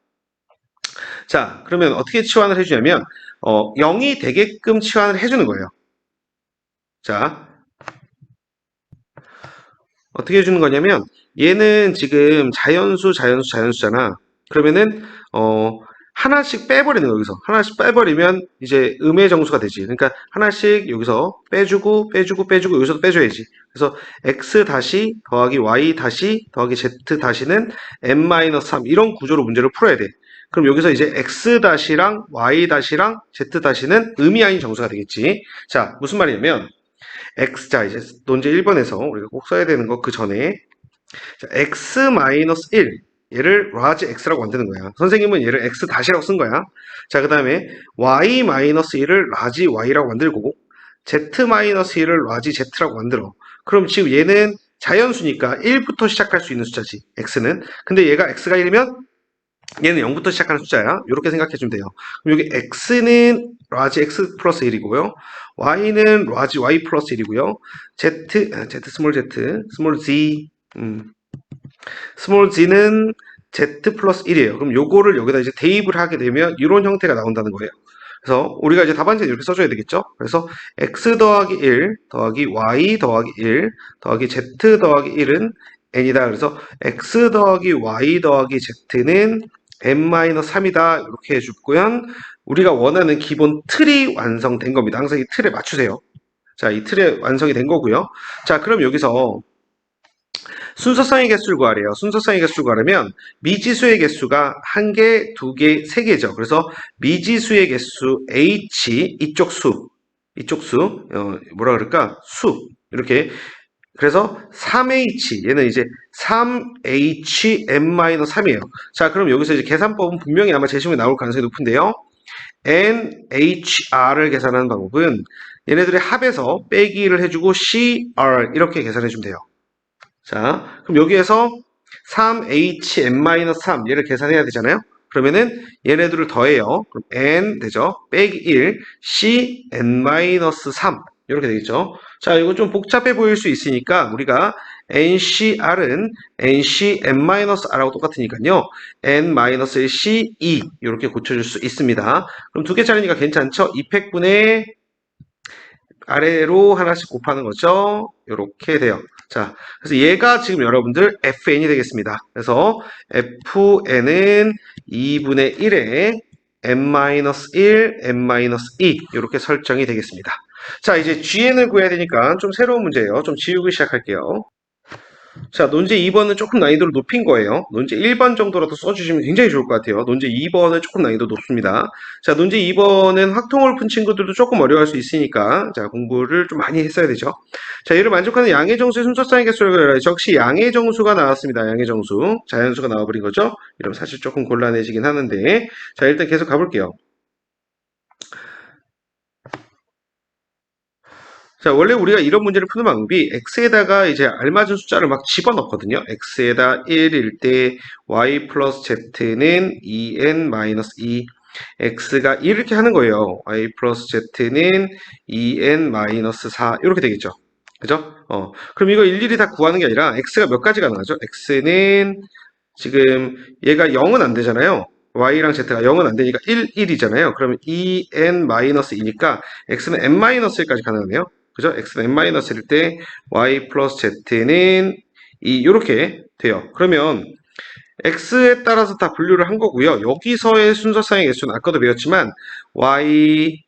[SPEAKER 1] 자, 그러면 어떻게 치환을 해주냐면 0이 되게끔 치환을 해주는 거예요. 자, 어떻게 해주는 거냐면 얘는 지금 자연수잖아. 그러면은 하나씩 빼버리는 거예요. 여기서 하나씩 빼버리면 이제 음의 정수가 되지. 그러니까 하나씩 여기서 빼주고 빼주고 빼주고 여기서도 빼줘야지. 그래서 x 다시 더하기 y 다시 더하기 z 다시는 n-3 이런 구조로 문제를 풀어야 돼. 그럼 여기서 이제 x 다시랑 y 다시랑 z 다시는 음이 아닌 정수가 되겠지. 자, 무슨 말이냐면 x, 자 이제 논제 1번에서 우리가 꼭 써야 되는 거 그 전에, 자, x-1 얘를 라지 x라고 만드는 거야. 선생님은 얘를 x 다시라고 쓴 거야. 자, 그 다음에 y-1을 라지 y라고 만들고 z-1을 라지 z라고 만들어. 그럼 지금 얘는 자연수니까 1부터 시작할 수 있는 숫자지, x는. 근데 얘가 x가 1이면 얘는 0부터 시작하는 숫자야. 이렇게 생각해 주면 돼요. 그럼 여기 x는 라지 x 플러스 1이고요. y는 라지 y 플러스 1이고요. z 스몰 z, 스몰 z는 z 플러스 1이에요. 그럼 요거를 여기다 이제 대입을 하게 되면 이런 형태가 나온다는 거예요. 그래서 우리가 이제 답안지에 이렇게 써줘야 되겠죠? 그래서 x 더하기 1 더하기 y 더하기 1 더하기 z 더하기 1은 n이다. 그래서 x 더하기 y 더하기 z는 n-3이다. 이렇게 해주고요. 우리가 원하는 기본 틀이 완성된 겁니다. 항상 이 틀에 맞추세요. 자, 이 틀에 완성이 된 거고요. 자, 그럼 여기서 순서상의 개수를 구하래요. 순서상의 개수를 구하려면 미지수의 개수가 1개, 2개, 3개죠. 그래서 미지수의 개수 h, 이쪽 수, 뭐라 그럴까? 수. 이렇게. 그래서 3h, 얘는 이제 3hm-3이에요. 자, 그럼 여기서 이제 계산법은 분명히 아마 제 시험에 나올 가능성이 높은데요. NHR을 계산하는 방법은 얘네들의 합에서 빼기를 해주고 CR 이렇게 계산해주면 돼요. 자, 그럼 여기에서 3hm-3 얘를 계산해야 되잖아요. 그러면은 얘네들을 더해요. 그럼 n 되죠. 빼기 1, cn-3 이렇게 되겠죠. 자, 이거 좀 복잡해 보일 수 있으니까 우리가 ncr은 ncn-r하고 똑같으니까요. n-c2 이렇게 고쳐줄 수 있습니다. 그럼 두 개 차례니까 괜찮죠? 2팩분의 아래로 하나씩 곱하는 거죠. 이렇게 돼요. 자, 그래서 얘가 지금 여러분들 fn이 되겠습니다. 그래서 fn은 2분의 1에 n-1, n-2 이렇게 설정이 되겠습니다. 자, 이제 gn을 구해야 되니까 좀 새로운 문제예요. 좀 지우기 시작할게요. 자, 논제 2번은 조금 난이도를 높인 거예요. 논제 1번 정도라도 써주시면 굉장히 좋을 것 같아요. 논제 2번은 조금 난이도 높습니다. 자, 논제 2번은 확통을 푼 친구들도 조금 어려워할 수 있으니까, 자, 공부를 좀 많이 했어야 되죠. 자, 얘를 만족하는 양의 정수의 순서상의 개수를 적시 양의 정수가 나왔습니다. 양의 정수. 자연수가 나와버린 거죠. 이러면 사실 조금 곤란해지긴 하는데, 자, 일단 계속 가볼게요. 자, 원래 우리가 이런 문제를 푸는 방법이 x에다가 이제 알맞은 숫자를 막 집어넣거든요. x에다 1일 때 y 플러스 z는 2n-2, x가 이렇게 하는 거예요. y 플러스 z는 2n-4 이렇게 되겠죠. 그죠? 그럼 이거 일일이 다 구하는 게 아니라 x가 몇 가지가 나가죠? x는 지금 얘가 0은 안 되잖아요. y랑 z가 0은 안 되니까 1, 1이잖아요. 그러면 2n-2니까 x는 n-1까지 가능하네요. 그죠? x는 n-1일 때 y 플러스 z는 이렇게 돼요. 그러면 x에 따라서 다 분류를 한 거고요. 여기서의 순서상의 개수는 아까도 배웠지만 y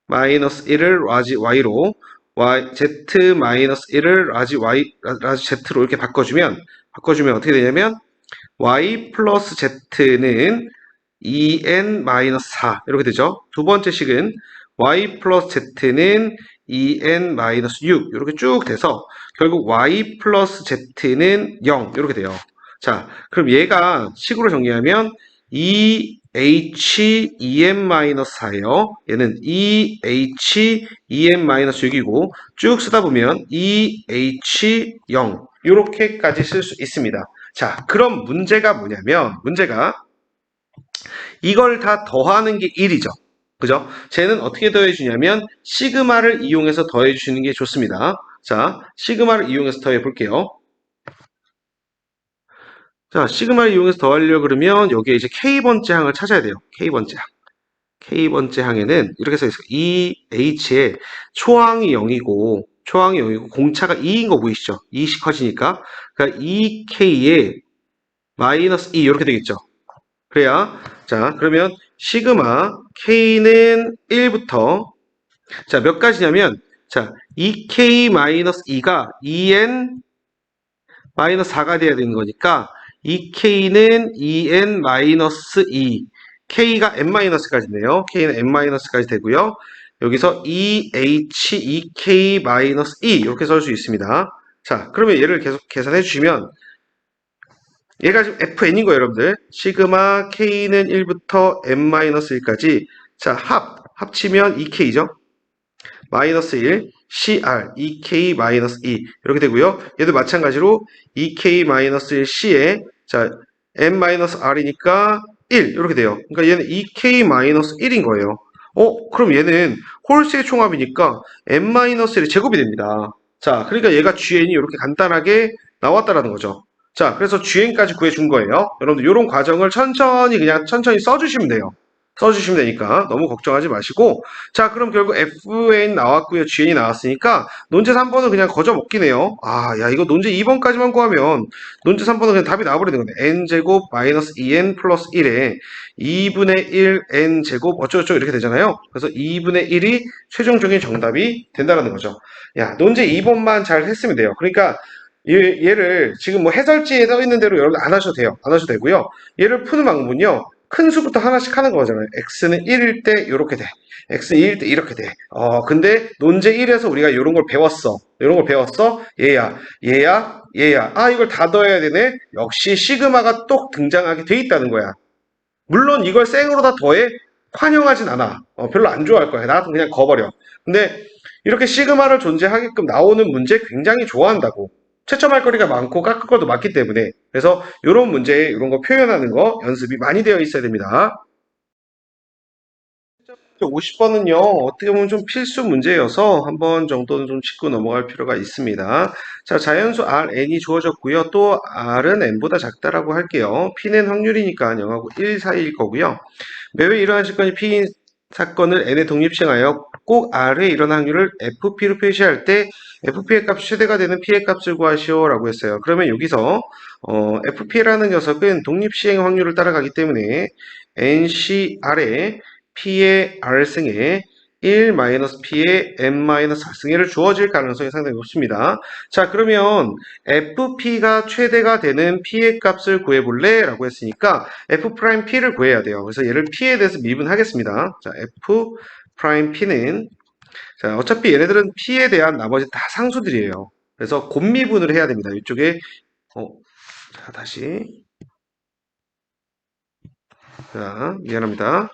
[SPEAKER 1] 1을 라지 y로 z 1을 라지 z로 이렇게 바꿔주면 어떻게 되냐면 y 플러스 z는 2n-4 이렇게 되죠. 두 번째 식은 y 플러스 z는 2n-6 이렇게 쭉 돼서 결국 y 플러스 z는 0 이렇게 돼요. 자, 그럼 얘가 식으로 정리하면 2h2n-4예요. 얘는 2h2n-6이고 쭉 쓰다 보면 2h0 이렇게까지 쓸 수 있습니다. 자, 그럼 문제가 뭐냐면 문제가 이걸 다 더하는 게 1이죠. 그죠? 쟤는 어떻게 더해주냐면 시그마를 이용해서 더해주시는 게 좋습니다. 자, 시그마를 이용해서 더해 볼게요. 자, 시그마를 이용해서 더하려고 그러면 여기에 이제 K번째 항을 찾아야 돼요. K번째 항. K번째 항에는 이렇게 써 있어요. EH에 초항이 0이고 공차가 2인 거 보이시죠? 2씩 커지니까. 그러니까 EK에 마이너스 2 이렇게 되겠죠. 그래야 자, 그러면 시그마 K는 1부터 자, 몇 가지냐면 자, 2K-2가 2N-4가 돼야 되는 거니까 2K는 2N-2, K가 N-까지네요. K는 N-까지 되고요. 여기서 2H, 2K-2 이렇게 쓸 수 있습니다. 자, 그러면 얘를 계속 계산해 주시면 얘가 지금 FN인 거예요, 여러분들. 시그마 K는 1부터 N-1까지 자, 합치면 2K죠. 마이너스 1, CR, 2K 마이너스 2 이렇게 되고요. 얘도 마찬가지로 2K 마이너스 1 C에 자 M 마이너스 R이니까 1 이렇게 돼요. 그러니까 얘는 2K 마이너스 1인 거예요. 그럼 얘는 홀수의 총합이니까 M 마이너스 1의 제곱이 됩니다. 자, 그러니까 얘가 GN이 이렇게 간단하게 나왔다라는 거죠. 자, 그래서 GN까지 구해준 거예요. 여러분들 이런 과정을 천천히 써주시면 돼요. 써주시면 되니까 너무 걱정하지 마시고 자 그럼 결국 FN 나왔고요 GN이 나왔으니까 논제 3번은 그냥 거저 먹기네요. 야 이거 논제 2번까지만 구하면 논제 3번은 그냥 답이 나와버리는 거네. n제곱 마이너스 2n 플러스 1에 2분의 1 n제곱 어쩌고저쩌고 이렇게 되잖아요. 그래서 2분의 1이 최종적인 정답이 된다는 거죠. 야 논제 2번만 잘 했으면 돼요. 그러니까 얘를 지금 뭐 해설지에 써 있는 대로 여러분 안 하셔도 돼요. 안 하셔도 되고요. 얘를 푸는 방법은요. 큰 수부터 하나씩 하는 거잖아요. x는 1일 때 이렇게 돼. x는 2일 때 이렇게 돼. 근데 논제 1에서 우리가 이런 걸 배웠어. 이런 걸 배웠어? 얘야. 이걸 다 더해야 되네. 역시 시그마가 또 등장하게 돼 있다는 거야. 물론 이걸 생으로 다 더해 환영하진 않아. 별로 안 좋아할 거야. 나도 그냥 거버려. 근데 이렇게 시그마를 존재하게끔 나오는 문제 굉장히 좋아한다고. 채점할 거리가 많고 깎을 것도 많기 때문에 그래서 이런 문제에 이런 거 표현하는 거 연습이 많이 되어 있어야 됩니다. 50번은요 어떻게 보면 좀 필수 문제여서 한 번 정도는 좀 짚고 넘어갈 필요가 있습니다. 자 자연수 Rn이 주어졌고요. 또 R은 N보다 작다라고 할게요. P는 확률이니까 0하고 1 사이일 거고요. 매회 일어난 사건이 P인 사건을 N에 독립시행하여 꼭 R에 일어난 확률을 FP로 표시할 때 FP의 값이 최대가 되는 P의 값을 구하시오 라고 했어요. 그러면 여기서 FP라는 녀석은 독립시행 확률을 따라가기 때문에 NCR에 P의 R승에 1-P의 N-R승에를 주어질 가능성이 상당히 높습니다. 자, 그러면 FP가 최대가 되는 P의 값을 구해볼래? 라고 했으니까 F'P를 구해야 돼요. 그래서 얘를 P에 대해서 미분하겠습니다. 자, F'P는 자, 어차피 얘네들은 P에 대한 나머지 다 상수들이에요. 그래서 곱미분을 해야 됩니다. 이쪽에 자, 다시 자, 미안합니다.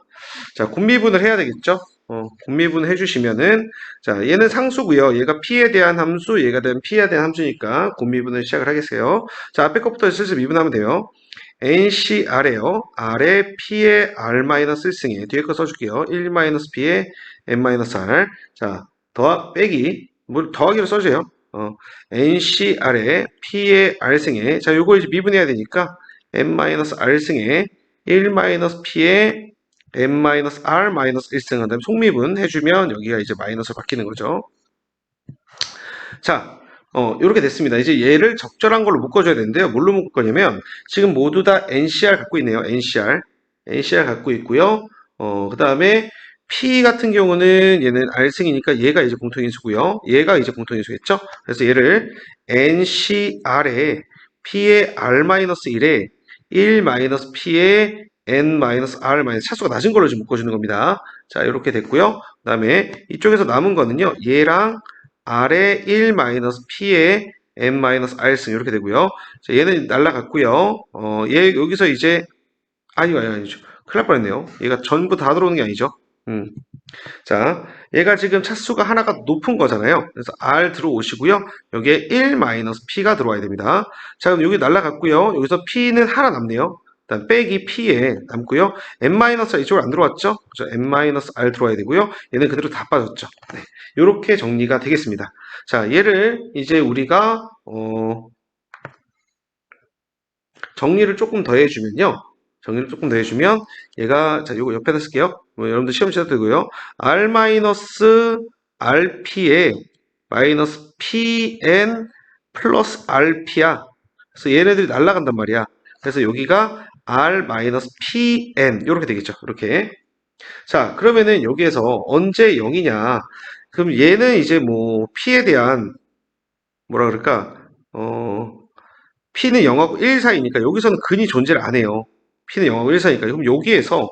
[SPEAKER 1] 자, 곱미분을 해야 되겠죠? 곱미분 해주시면은, 자, 얘는 상수고요. 얘가 P에 대한 함수, 얘가 P에 대한 함수니까 곱미분을 시작을 하겠어요. 자, 앞에 것부터 슬슬 미분하면 돼요. NCR에요. R에 P의 R-1승에, 뒤에 거 써줄게요. 1-P의 N-R. 자, 빼기, 더하기로 써줘요. NCR에 P의 R승에, 자, 요거 이제 미분해야 되니까, N-R승에 1-P의 N-R-1승 한 다음에 속미분 해주면 여기가 이제 마이너스로 바뀌는 거죠. 자, 이렇게 됐습니다. 이제 얘를 적절한 걸로 묶어줘야 되는데요. 뭘로 묶을 거냐면 지금 모두 다 NCR 갖고 있네요. NCR 갖고 있고요. 그 다음에 P 같은 경우는 얘는 R승이니까 얘가 이제 공통인수고요. 얘가 이제 공통인수겠죠. 그래서 얘를 NCR에 P의 R-1에 1-P의 N-R- 차수가 낮은 걸로 지금 묶어주는 겁니다. 자, 이렇게 됐고요. 그 다음에 이쪽에서 남은 거는요. 얘랑 R의 1-P의 N-R승 이렇게 되고요. 자, 얘는 날라갔고요. 얘 여기서 이제 아니죠. 큰일 날 뻔했네요. 얘가 전부 다 들어오는 게 아니죠. 자, 얘가 지금 차수가 하나가 높은 거잖아요. 그래서 R 들어오시고요. 여기에 1-P가 들어와야 됩니다. 자, 그럼 여기 날라갔고요. 여기서 P는 하나 남네요. 일단 빼기 P에 남고요. N-R 이쪽으로 안 들어왔죠? 그렇죠? N-R 들어와야 되고요. 얘는 그대로 다 빠졌죠. 네. 이렇게 정리가 되겠습니다. 자, 얘를 이제 우리가 정리를 조금 더 해주면요. 얘가 자 요거 옆에다 쓸게요. 여러분들 시험 치셔도 되고요. R-RP에 마이너스 PN 플러스 RP야. 그래서 얘네들이 날아간단 말이야. 그래서 여기가 R-PM 이렇게 되겠죠. 이렇게. 자, 그러면은 여기에서 언제 0이냐? 그럼 얘는 이제 뭐 P에 대한 뭐라 그럴까? P는 0하고 1 사이니까 여기서는 근이 존재를 안 해요. P는 0하고 1 사이니까. 그럼 여기에서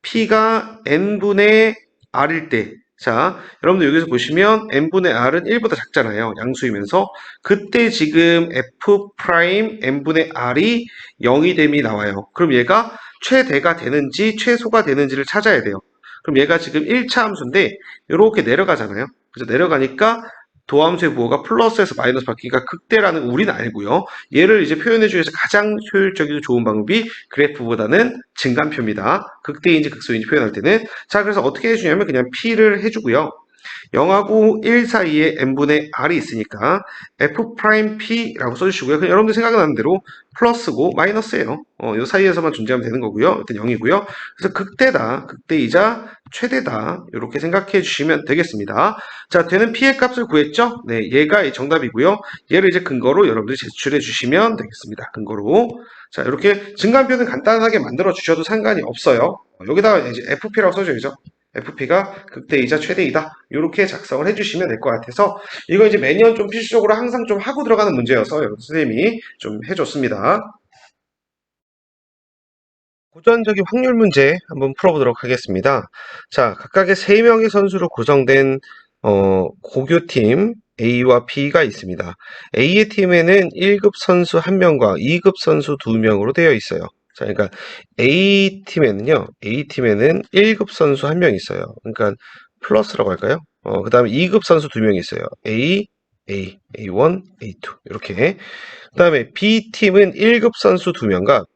[SPEAKER 1] P가 n분의 R일 때, 자, 여러분들 여기서 보시면 n분의 R은 1보다 작잖아요. 양수이면서. 그때 지금 F 프라임 n분의 R이 0이 됨이 나와요. 그럼 얘가 최대가 되는지 최소가 되는지를 찾아야 돼요. 그럼 얘가 지금 1차 함수인데 이렇게 내려가잖아요. 그래서 내려가니까 도함수의 부호가 플러스에서 마이너스 바뀌니까 극대라는 우리는 알고요. 얘를 이제 표현해 주기 위해서 가장 효율적이고 좋은 방법이 그래프보다는 증간표입니다. 극대인지 극소인지 표현할 때는. 자, 그래서 어떻게 해주냐면 그냥 P를 해주고요. 0하고 1 사이에 n분의 r이 있으니까 f'p라고 써주시고요. 그냥 여러분들 생각나는 대로 플러스고 마이너스예요. 이 사이에서만 존재하면 되는 거고요. 일단 0이고요. 그래서 극대다, 극대이자 최대다 이렇게 생각해 주시면 되겠습니다. 자, 되는 p의 값을 구했죠? 네, 얘가 정답이고요. 얘를 이제 근거로 여러분들이 제출해 주시면 되겠습니다. 근거로. 자, 이렇게 증간표는 간단하게 만들어 주셔도 상관이 없어요. 여기다가 이제 fp라고 써줘야죠. FP가 극대이자 최대이다. 이렇게 작성을 해주시면 될 것 같아서 이거 이제 매년 좀 필수적으로 항상 좀 하고 들어가는 문제여서 선생님이 좀 해줬습니다. 고전적인 확률 문제 한번 풀어보도록 하겠습니다. 자, 각각의 3명의 선수로 구성된 고교팀 A와 B가 있습니다. A의 팀에는 1급 선수 1명과 2급 선수 2명으로 되어 있어요. 자, 그러니까 A팀에는요, A팀에는 1급 선수 1명 있어요. 그러니까 플러스라고 할까요? 그 다음에 2급 선수 2명 있어요. A1, A2 이렇게. 그 다음에 B팀은 1급 선수 2명과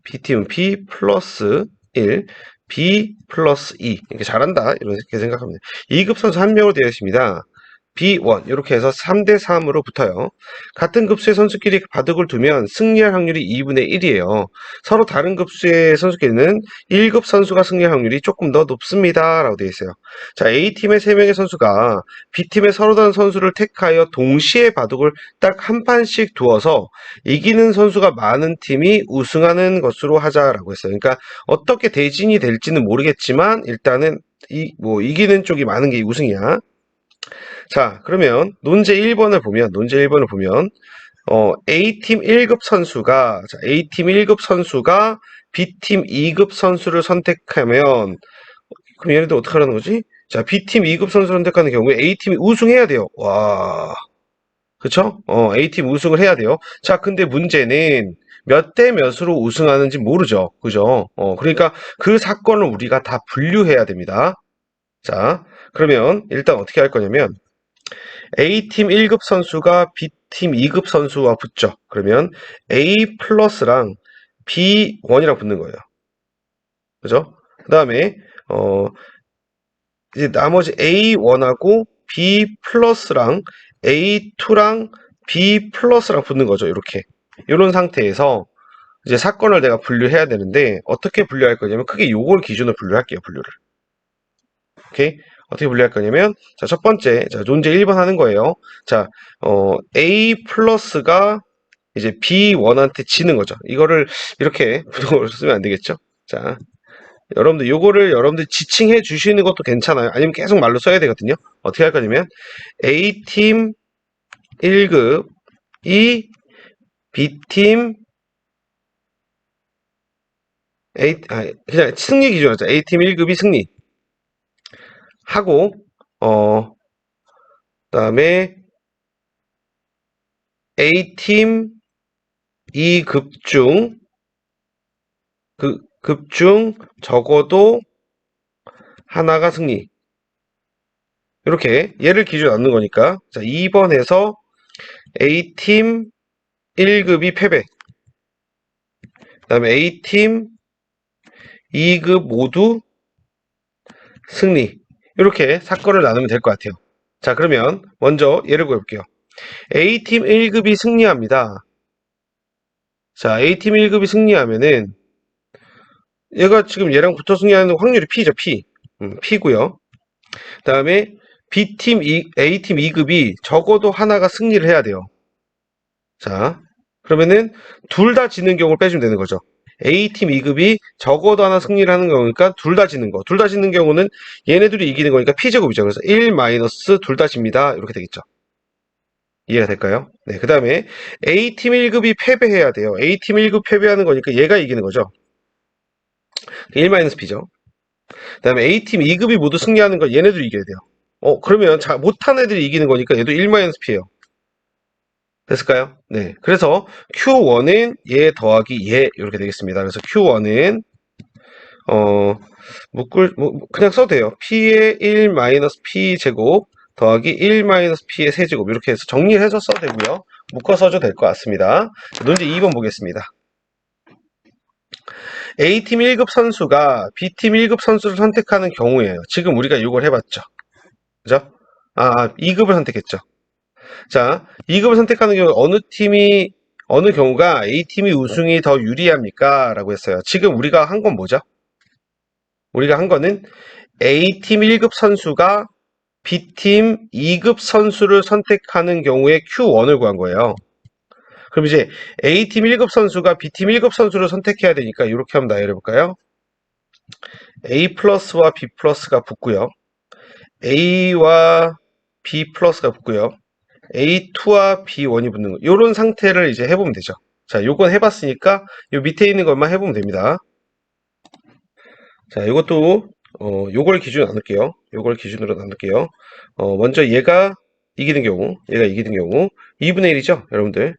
[SPEAKER 1] B팀은 B 플러스 1, B 플러스 2. 이렇게 잘한다. 이렇게 생각합니다. 2급 선수 1명으로 되어 있습니다. B1 이렇게 해서 3대 3으로 붙어요. 같은 급수의 선수끼리 바둑을 두면 승리할 확률이 2분의 1이에요. 서로 다른 급수의 선수끼리는 1급 선수가 승리할 확률이 조금 더 높습니다. 라고 되어 있어요. 자, A팀의 3명의 선수가 B팀의 서로 다른 선수를 택하여 동시에 바둑을 딱 한 판씩 두어서 이기는 선수가 많은 팀이 우승하는 것으로 하자라고 했어요. 그러니까 어떻게 대진이 될지는 모르겠지만 일단은 이기는 쪽이 많은 게 우승이야. 자, 그러면 논제 1번을 보면 A팀 1급 선수가 A팀 1급 선수가 B팀 2급 선수를 선택하면 그럼 얘네들 어떻게 하라는 거지? 자, B팀 2급 선수를 선택하는 경우에 A팀이 우승해야 돼요. 와. 그쵸? A팀 우승을 해야 돼요. 자, 근데 문제는 몇 대 몇으로 우승하는지 모르죠. 그죠? 그러니까 그 사건을 우리가 다 분류해야 됩니다. 자, 그러면 일단 어떻게 할 거냐면 A팀 1급 선수가 B팀 2급 선수와 붙죠. 그러면 A 플러스랑 B1이랑 붙는 거예요. 그죠? 그 다음에 이제 나머지 A1하고 B 플러스랑 A2랑 B 플러스랑 붙는 거죠. 이렇게. 이런 상태에서 이제 사건을 내가 분류해야 되는데 어떻게 분류할 거냐면 크게 요걸 기준으로 분류할게요. 분류를. 오케이? 어떻게 분류할 거냐면 자, 첫 번째 자, 논제 1번 하는 거예요. 자, A 플러스가 이제 B1한테 지는 거죠. 이거를 이렇게 부동으로 쓰면 안 되겠죠? 자, 여러분들 요거를 여러분들 지칭해 주시는 것도 괜찮아요. 아니면 계속 말로 써야 되거든요. 어떻게 할 거냐면 A팀 1급이 B팀 그냥 승리 기준 하자. A팀 1급이 승리 하고 그다음에 A팀 2급 중 급 중 적어도 하나가 승리. 이렇게 얘를 기준 넣는 거니까 자, 2번에서 A팀 1급이 패배. 그 다음에 A팀 2급 모두 승리. 이렇게 사건을 나누면 될 것 같아요. 자, 그러면 먼저 예를 구해볼게요. A팀 1급이 승리합니다. 자, A팀 1급이 승리하면은 얘가 지금 얘랑 붙어 승리하는 확률이 P죠, P. P고요. 그 다음에 A팀 2급이 적어도 하나가 승리를 해야 돼요. 자, 그러면은 둘 다 지는 경우를 빼주면 되는 거죠. A팀 2급이 적어도 하나 승리를 하는 경우니까 둘 다 지는 거. 둘 다 지는 경우는 얘네들이 이기는 거니까 P제곱이죠. 그래서 1 마이너스 둘 다 집니다. 이렇게 되겠죠. 이해가 될까요? 네, 그 다음에 A팀 1급이 패배해야 돼요. A팀 1급 패배하는 거니까 얘가 이기는 거죠. 1 마이너스 P죠. 그 다음에 A팀 2급이 모두 승리하는 거 얘네들이 이겨야 돼요. 그러면 못한 애들이 이기는 거니까 얘도 1 마이너스 P예요. 됐을까요? 네. 그래서 Q1은 얘 더하기 얘 이렇게 되겠습니다. 그래서 Q1은 그냥 써도 돼요. P의 1 마이너스 P 제곱 더하기 1 마이너스 P의 세제곱 이렇게 해서 정리해서 써도 되고요. 묶어 써도 될 것 같습니다. 문제 2번 보겠습니다. A팀 1급 선수가 B팀 1급 선수를 선택하는 경우에요. 지금 우리가 이걸 해봤죠. 그죠? 2급을 선택했죠. 자, 2급을 선택하는 경우 어느 경우가 A팀이 우승이 더 유리합니까? 라고 했어요. 지금 우리가 한 건 뭐죠? 우리가 한 거는 A팀 1급 선수가 B팀 2급 선수를 선택하는 경우에 Q1을 구한 거예요. 그럼 이제 A팀 1급 선수가 B팀 1급 선수를 선택해야 되니까 이렇게 한번 나열해볼까요? A 플러스와 B 플러스가 붙고요. A와 B 플러스가 붙고요. A2와 B1이 붙는 거. 이런 상태를 이제 해보면 되죠. 자, 요건 해봤으니까 요 밑에 있는 것만 해보면 됩니다. 자, 이것도 요걸 기준으로 나눌게요. 요걸 기준으로 나눌게요. 먼저 얘가 이기는 경우 2분의 1이죠, 여러분들.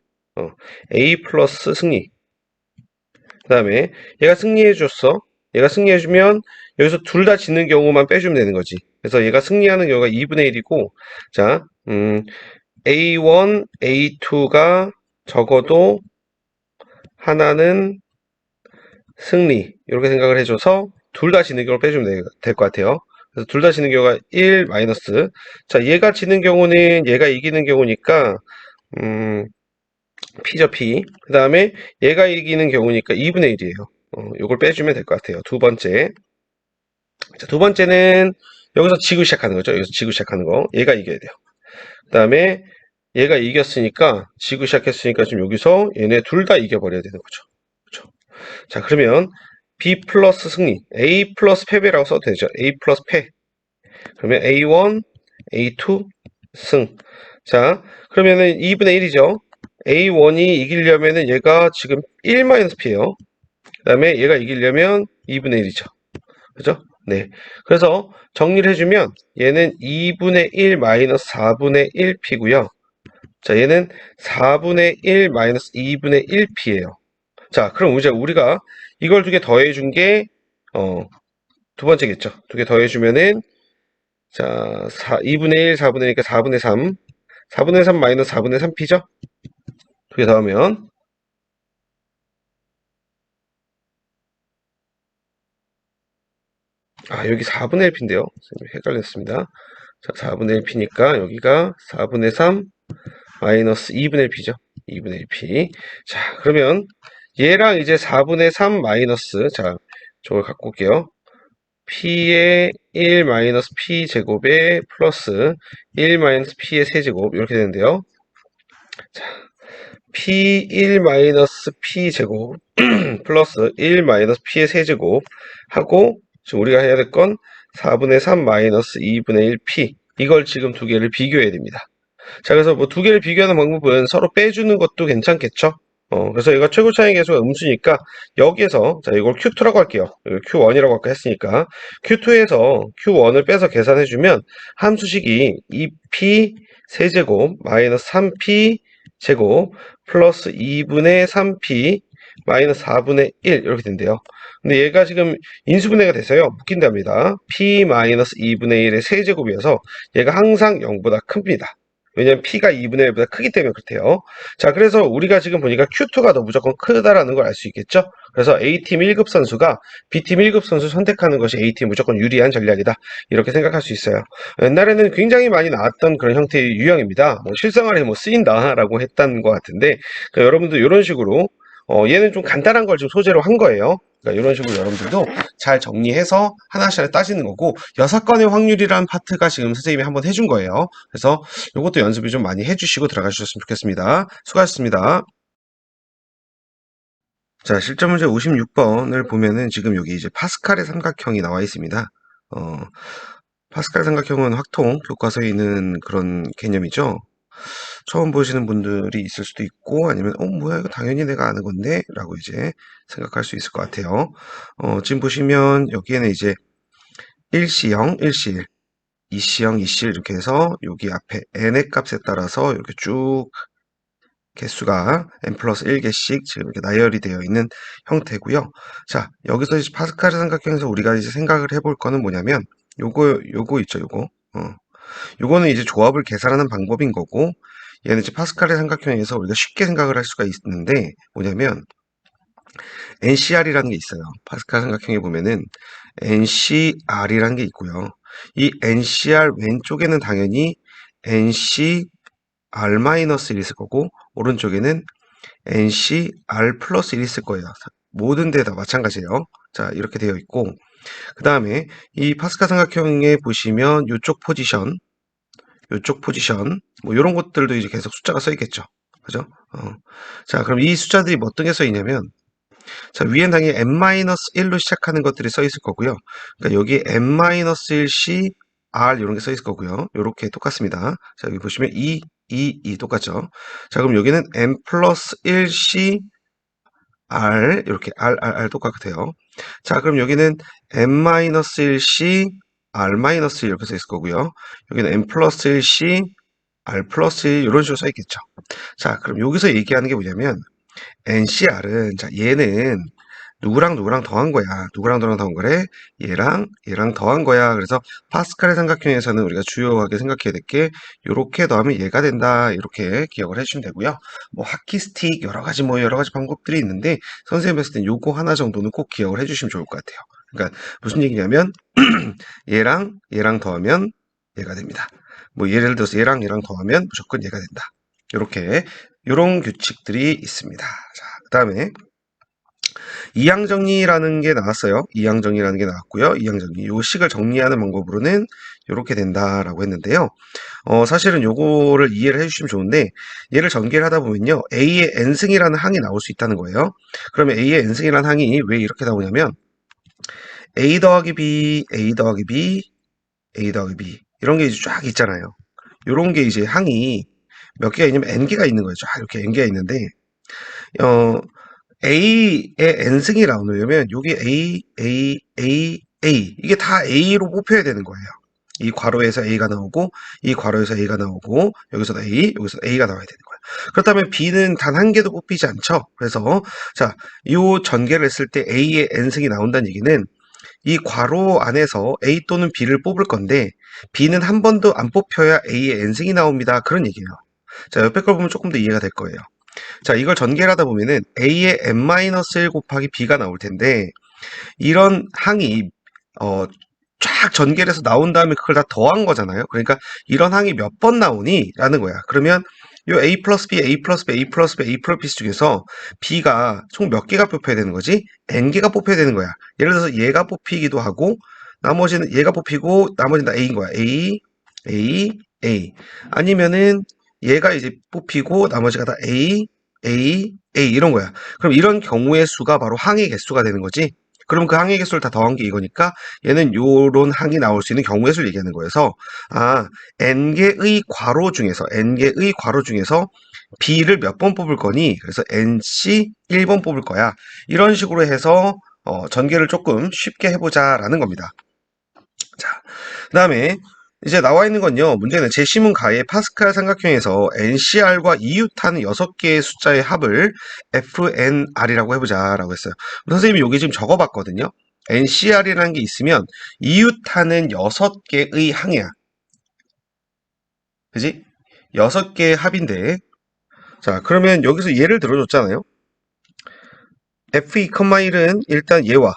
[SPEAKER 1] A 플러스 승리. 그 다음에 얘가 승리해줬어. 얘가 승리해주면 여기서 둘 다 지는 경우만 빼주면 되는 거지. 그래서 얘가 승리하는 경우가 2분의 1이고, 자, A1, A2가 적어도 하나는 승리. 이렇게 생각을 해줘서 둘 다 지는 경우를 빼주면 될 것 같아요. 그래서 둘 다 지는 경우가 1 마이너스. 자, 얘가 지는 경우는 얘가 이기는 경우니까, P죠, P. 그 다음에 얘가 이기는 경우니까 2분의 1이에요. 요걸 빼주면 될 것 같아요. 두 번째. 자, 두 번째는 여기서 지고 시작하는 거죠. 여기서 지고 시작하는 거. 얘가 이겨야 돼요. 그 다음에 얘가 이겼으니까, 지고 시작했으니까 지금 여기서 얘네 둘 다 이겨버려야 되는 거죠. 그렇죠? 자, 그러면 B 플러스 승리, A 플러스 패배라고 써도 되죠. A 플러스 패. 그러면 A1, A2 승. 자, 그러면은 2분의 1이죠. A1이 이기려면은 얘가 지금 1-P예요. 그 다음에 얘가 이기려면 2분의 1이죠. 그죠? 네. 그래서 정리를 해주면 얘는 2분의 1 마이너스 4분의 1P고요. 자, 얘는 4분의 1 마이너스 2분의 1P예요. 자, 그럼 이제 우리가 이걸 두 개 더해준 게, 두 번째겠죠. 두 개 더해주면은, 자, 2분의 1, 4분의 1이니까 4분의 3. 4분의 3 마이너스 4분의 3P죠? 두 개 더하면, 여기 4분의 1P인데요. 헷갈렸습니다. 자, 4분의 1P니까 여기가 4분의 3 마이너스 2분의 1P죠. 2분의 1P. 자, 그러면 얘랑 이제 4분의 3 마이너스, 자, 저걸 갖고 올게요. P의 1 마이너스 P 제곱에 플러스 1 마이너스 P의 세제곱 이렇게 되는데요. 자, P1 마이너스 P 제곱 플러스 1 마이너스 P의 세제곱 하고 지금 우리가 해야 될 건 4분의 3 마이너스 2분의 1 P 이걸 지금 두 개를 비교해야 됩니다. 자, 그래서 뭐 두 개를 비교하는 방법은 서로 빼주는 것도 괜찮겠죠? 그래서 얘가 최고 차이 계수가 음수니까 여기에서 자 이걸 Q2라고 할게요. Q1이라고 아까 했으니까 Q2에서 Q1을 빼서 계산해주면 함수식이 2P 세제곱 마이너스 3P 제곱 플러스 2분의 3P 마이너스 4분의 1 이렇게 된대요. 근데 얘가 지금 인수분해가 돼서요. 묶인답니다. P 마이너스 2분의 1의 세제곱이어서 얘가 항상 0보다 큽니다. 왜냐면 P가 2분의 1보다 크기 때문에 그렇대요. 자, 그래서 우리가 지금 보니까 Q2가 더 무조건 크다라는 걸 알 수 있겠죠? 그래서 A팀 1급 선수가 B팀 1급 선수 선택하는 것이 A팀 무조건 유리한 전략이다. 이렇게 생각할 수 있어요. 옛날에는 굉장히 많이 나왔던 그런 형태의 유형입니다. 실생활에 쓰인다라고 했던 것 같은데, 그러니까 여러분도 이런 식으로 얘는 좀 간단한 걸 지금 소재로 한 거예요. 그러니까 이런 식으로 여러분들도 잘 정리해서 하나씩 따지는 거고 6건의 확률이라는 파트가 지금 선생님이 한번 해준 거예요. 그래서 이것도 연습을 좀 많이 해주시고 들어가 주셨으면 좋겠습니다. 수고하셨습니다. 자, 실전 문제 56번을 보면은 지금 여기 이제 파스칼의 삼각형이 나와 있습니다. 어, 파스칼 삼각형은 확통 교과서에 있는 그런 개념이죠. 처음 보시는 분들이 있을 수도 있고 아니면 뭐야 이거 당연히 내가 아는 건데 라고 이제 생각할 수 있을 것 같아요. 지금 보시면 여기에는 이제 1C0, 1C1, 2C0, 2C1 이렇게 해서 여기 앞에 n의 값에 따라서 이렇게 쭉 개수가 n 플러스 1개씩 지금 이렇게 나열이 되어 있는 형태고요. 자, 여기서 이제 파스칼의 삼각형에서 우리가 이제 생각을 해볼 거는 뭐냐면 요거 있죠, 요거. 요거는 이제 조합을 계산하는 방법인 거고 얘는 이제 파스칼의 삼각형에서 우리가 쉽게 생각을 할 수가 있는데 뭐냐면 NCR이라는 게 있어요. 파스칼 삼각형에 보면은 NCR이라는 게 있고요. 이 NCR 왼쪽에는 당연히 NCR-1이 있을 거고 오른쪽에는 NCR 플러스 1이 있을 거예요. 모든 데 다 마찬가지예요. 자, 이렇게 되어 있고 그 다음에 이 파스칼 삼각형에 보시면 요쪽 포지션, 뭐, 이런 것들도 이제 계속 숫자가 써 있겠죠. 그죠? 자, 그럼 이 숫자들이 뭐 어떤 게 써 있냐면, 자, 위엔 당연히 n-1로 시작하는 것들이 써 있을 거고요. 그러니까 여기 n-1c, r 이런 게 써 있을 거고요. 요렇게 똑같습니다. 자, 여기 보시면 2 똑같죠. 자, 그럼 여기는 n 플러스 1c, r, 이렇게 r 똑같아요. 자, 그럼 여기는 n-1c, r-1 이렇게 써 있을 거고요. 여기는 n 플러스 1c, R 플러스 이런 식으로 써 있겠죠. 자, 그럼 여기서 얘기하는 게 뭐냐면 NCR은 자 얘는 누구랑 더한 거야. 누구랑 더한 거래? 얘랑 더한 거야. 그래서 파스칼의 삼각형에서는 우리가 주요하게 생각해야 될 게 요렇게 더하면 얘가 된다. 이렇게 기억을 해주시면 되고요. 뭐 하키 스틱 여러 가지 방법들이 있는데 선생님이 봤을 땐 요거 하나 정도는 꼭 기억을 해주시면 좋을 것 같아요. 그러니까 무슨 얘기냐면 얘랑 더하면 얘가 됩니다. 뭐 예를 들어서 얘랑 더하면 무조건 얘가 된다. 요런 규칙들이 있습니다. 자, 그 다음에 이항정리라는 게 나왔어요. 이항정리라는 게 나왔고요. 이항정리. 요 식을 정리하는 방법으로는 이렇게 된다라고 했는데요. 사실은 요거를 이해를 해주시면 좋은데 얘를 전개를 하다 보면요. A의 n승이라는 항이 나올 수 있다는 거예요. 그러면 A의 n승이라는 항이 왜 이렇게 나오냐면 A 더하기 B, A 더하기 B, A 더하기 B 이런 게 이제 쫙 있잖아요. 요런 게 이제 항이 몇 개가 있냐면 n개가 있는 거예요. 쫙 이렇게 n개가 있는데 어 A의 n승이 나오려면 여기 A 이게 다 A로 뽑혀야 되는 거예요. 이 괄호에서 A가 나오고 이 괄호에서 A가 나오고 여기서도 여기서 A가 나와야 되는 거예요. 그렇다면 B는 단 한 개도 뽑히지 않죠. 그래서 자, 요 전개를 했을 때 A의 n승이 나온다는 얘기는 이 괄호 안에서 A 또는 B를 뽑을 건데 B는 한 번도 안 뽑혀야 A의 n승이 나옵니다. 그런 얘기예요. 자, 옆에 걸 보면 조금 더 이해가 될 거예요. 자, 이걸 전개를 하다 보면은 A의 n-1 곱하기 B가 나올 텐데 이런 항이 쫙 전개를 해서 나온 다음에 그걸 다 더한 거잖아요. 그러니까 이런 항이 몇 번 나오니? 라는 거야. 그러면 요 A 플러스 B, A 플러스 B, A 플러스 B, A 플러스 B 중에서 B가 총 몇 개가 뽑혀야 되는 거지? N개가 뽑혀야 되는 거야. 예를 들어서 얘가 뽑히기도 하고 나머지는 얘가 뽑히고 나머지는 다 A인 거야. A, A, A. 아니면은 얘가 이제 뽑히고 나머지가 다 A, A, A 이런 거야. 그럼 이런 경우의 수가 바로 항의 개수가 되는 거지. 그럼 그 항의 개수를 다 더한 게 이거니까 얘는 요런 항이 나올 수 있는 경우의 수를 얘기하는 거여서 n개의 괄호 중에서 b를 몇 번 뽑을 거니? 그래서 nc 1번 뽑을 거야. 이런 식으로 해서 전개를 조금 쉽게 해보자라는 겁니다. 자, 그 다음에 이제 나와 있는 건요. 문제는 제시문 가의 파스칼 삼각형에서 NCR과 이웃하는 6개의 숫자의 합을 FNR이라고 해보자라고 했어요. 선생님이 여기 지금 적어봤거든요. NCR이라는 게 있으면 이웃하는 6개의 항이야. 그지? 6개의 합인데 자, 그러면 여기서 예를 들어줬잖아요. F2,1은 일단 얘와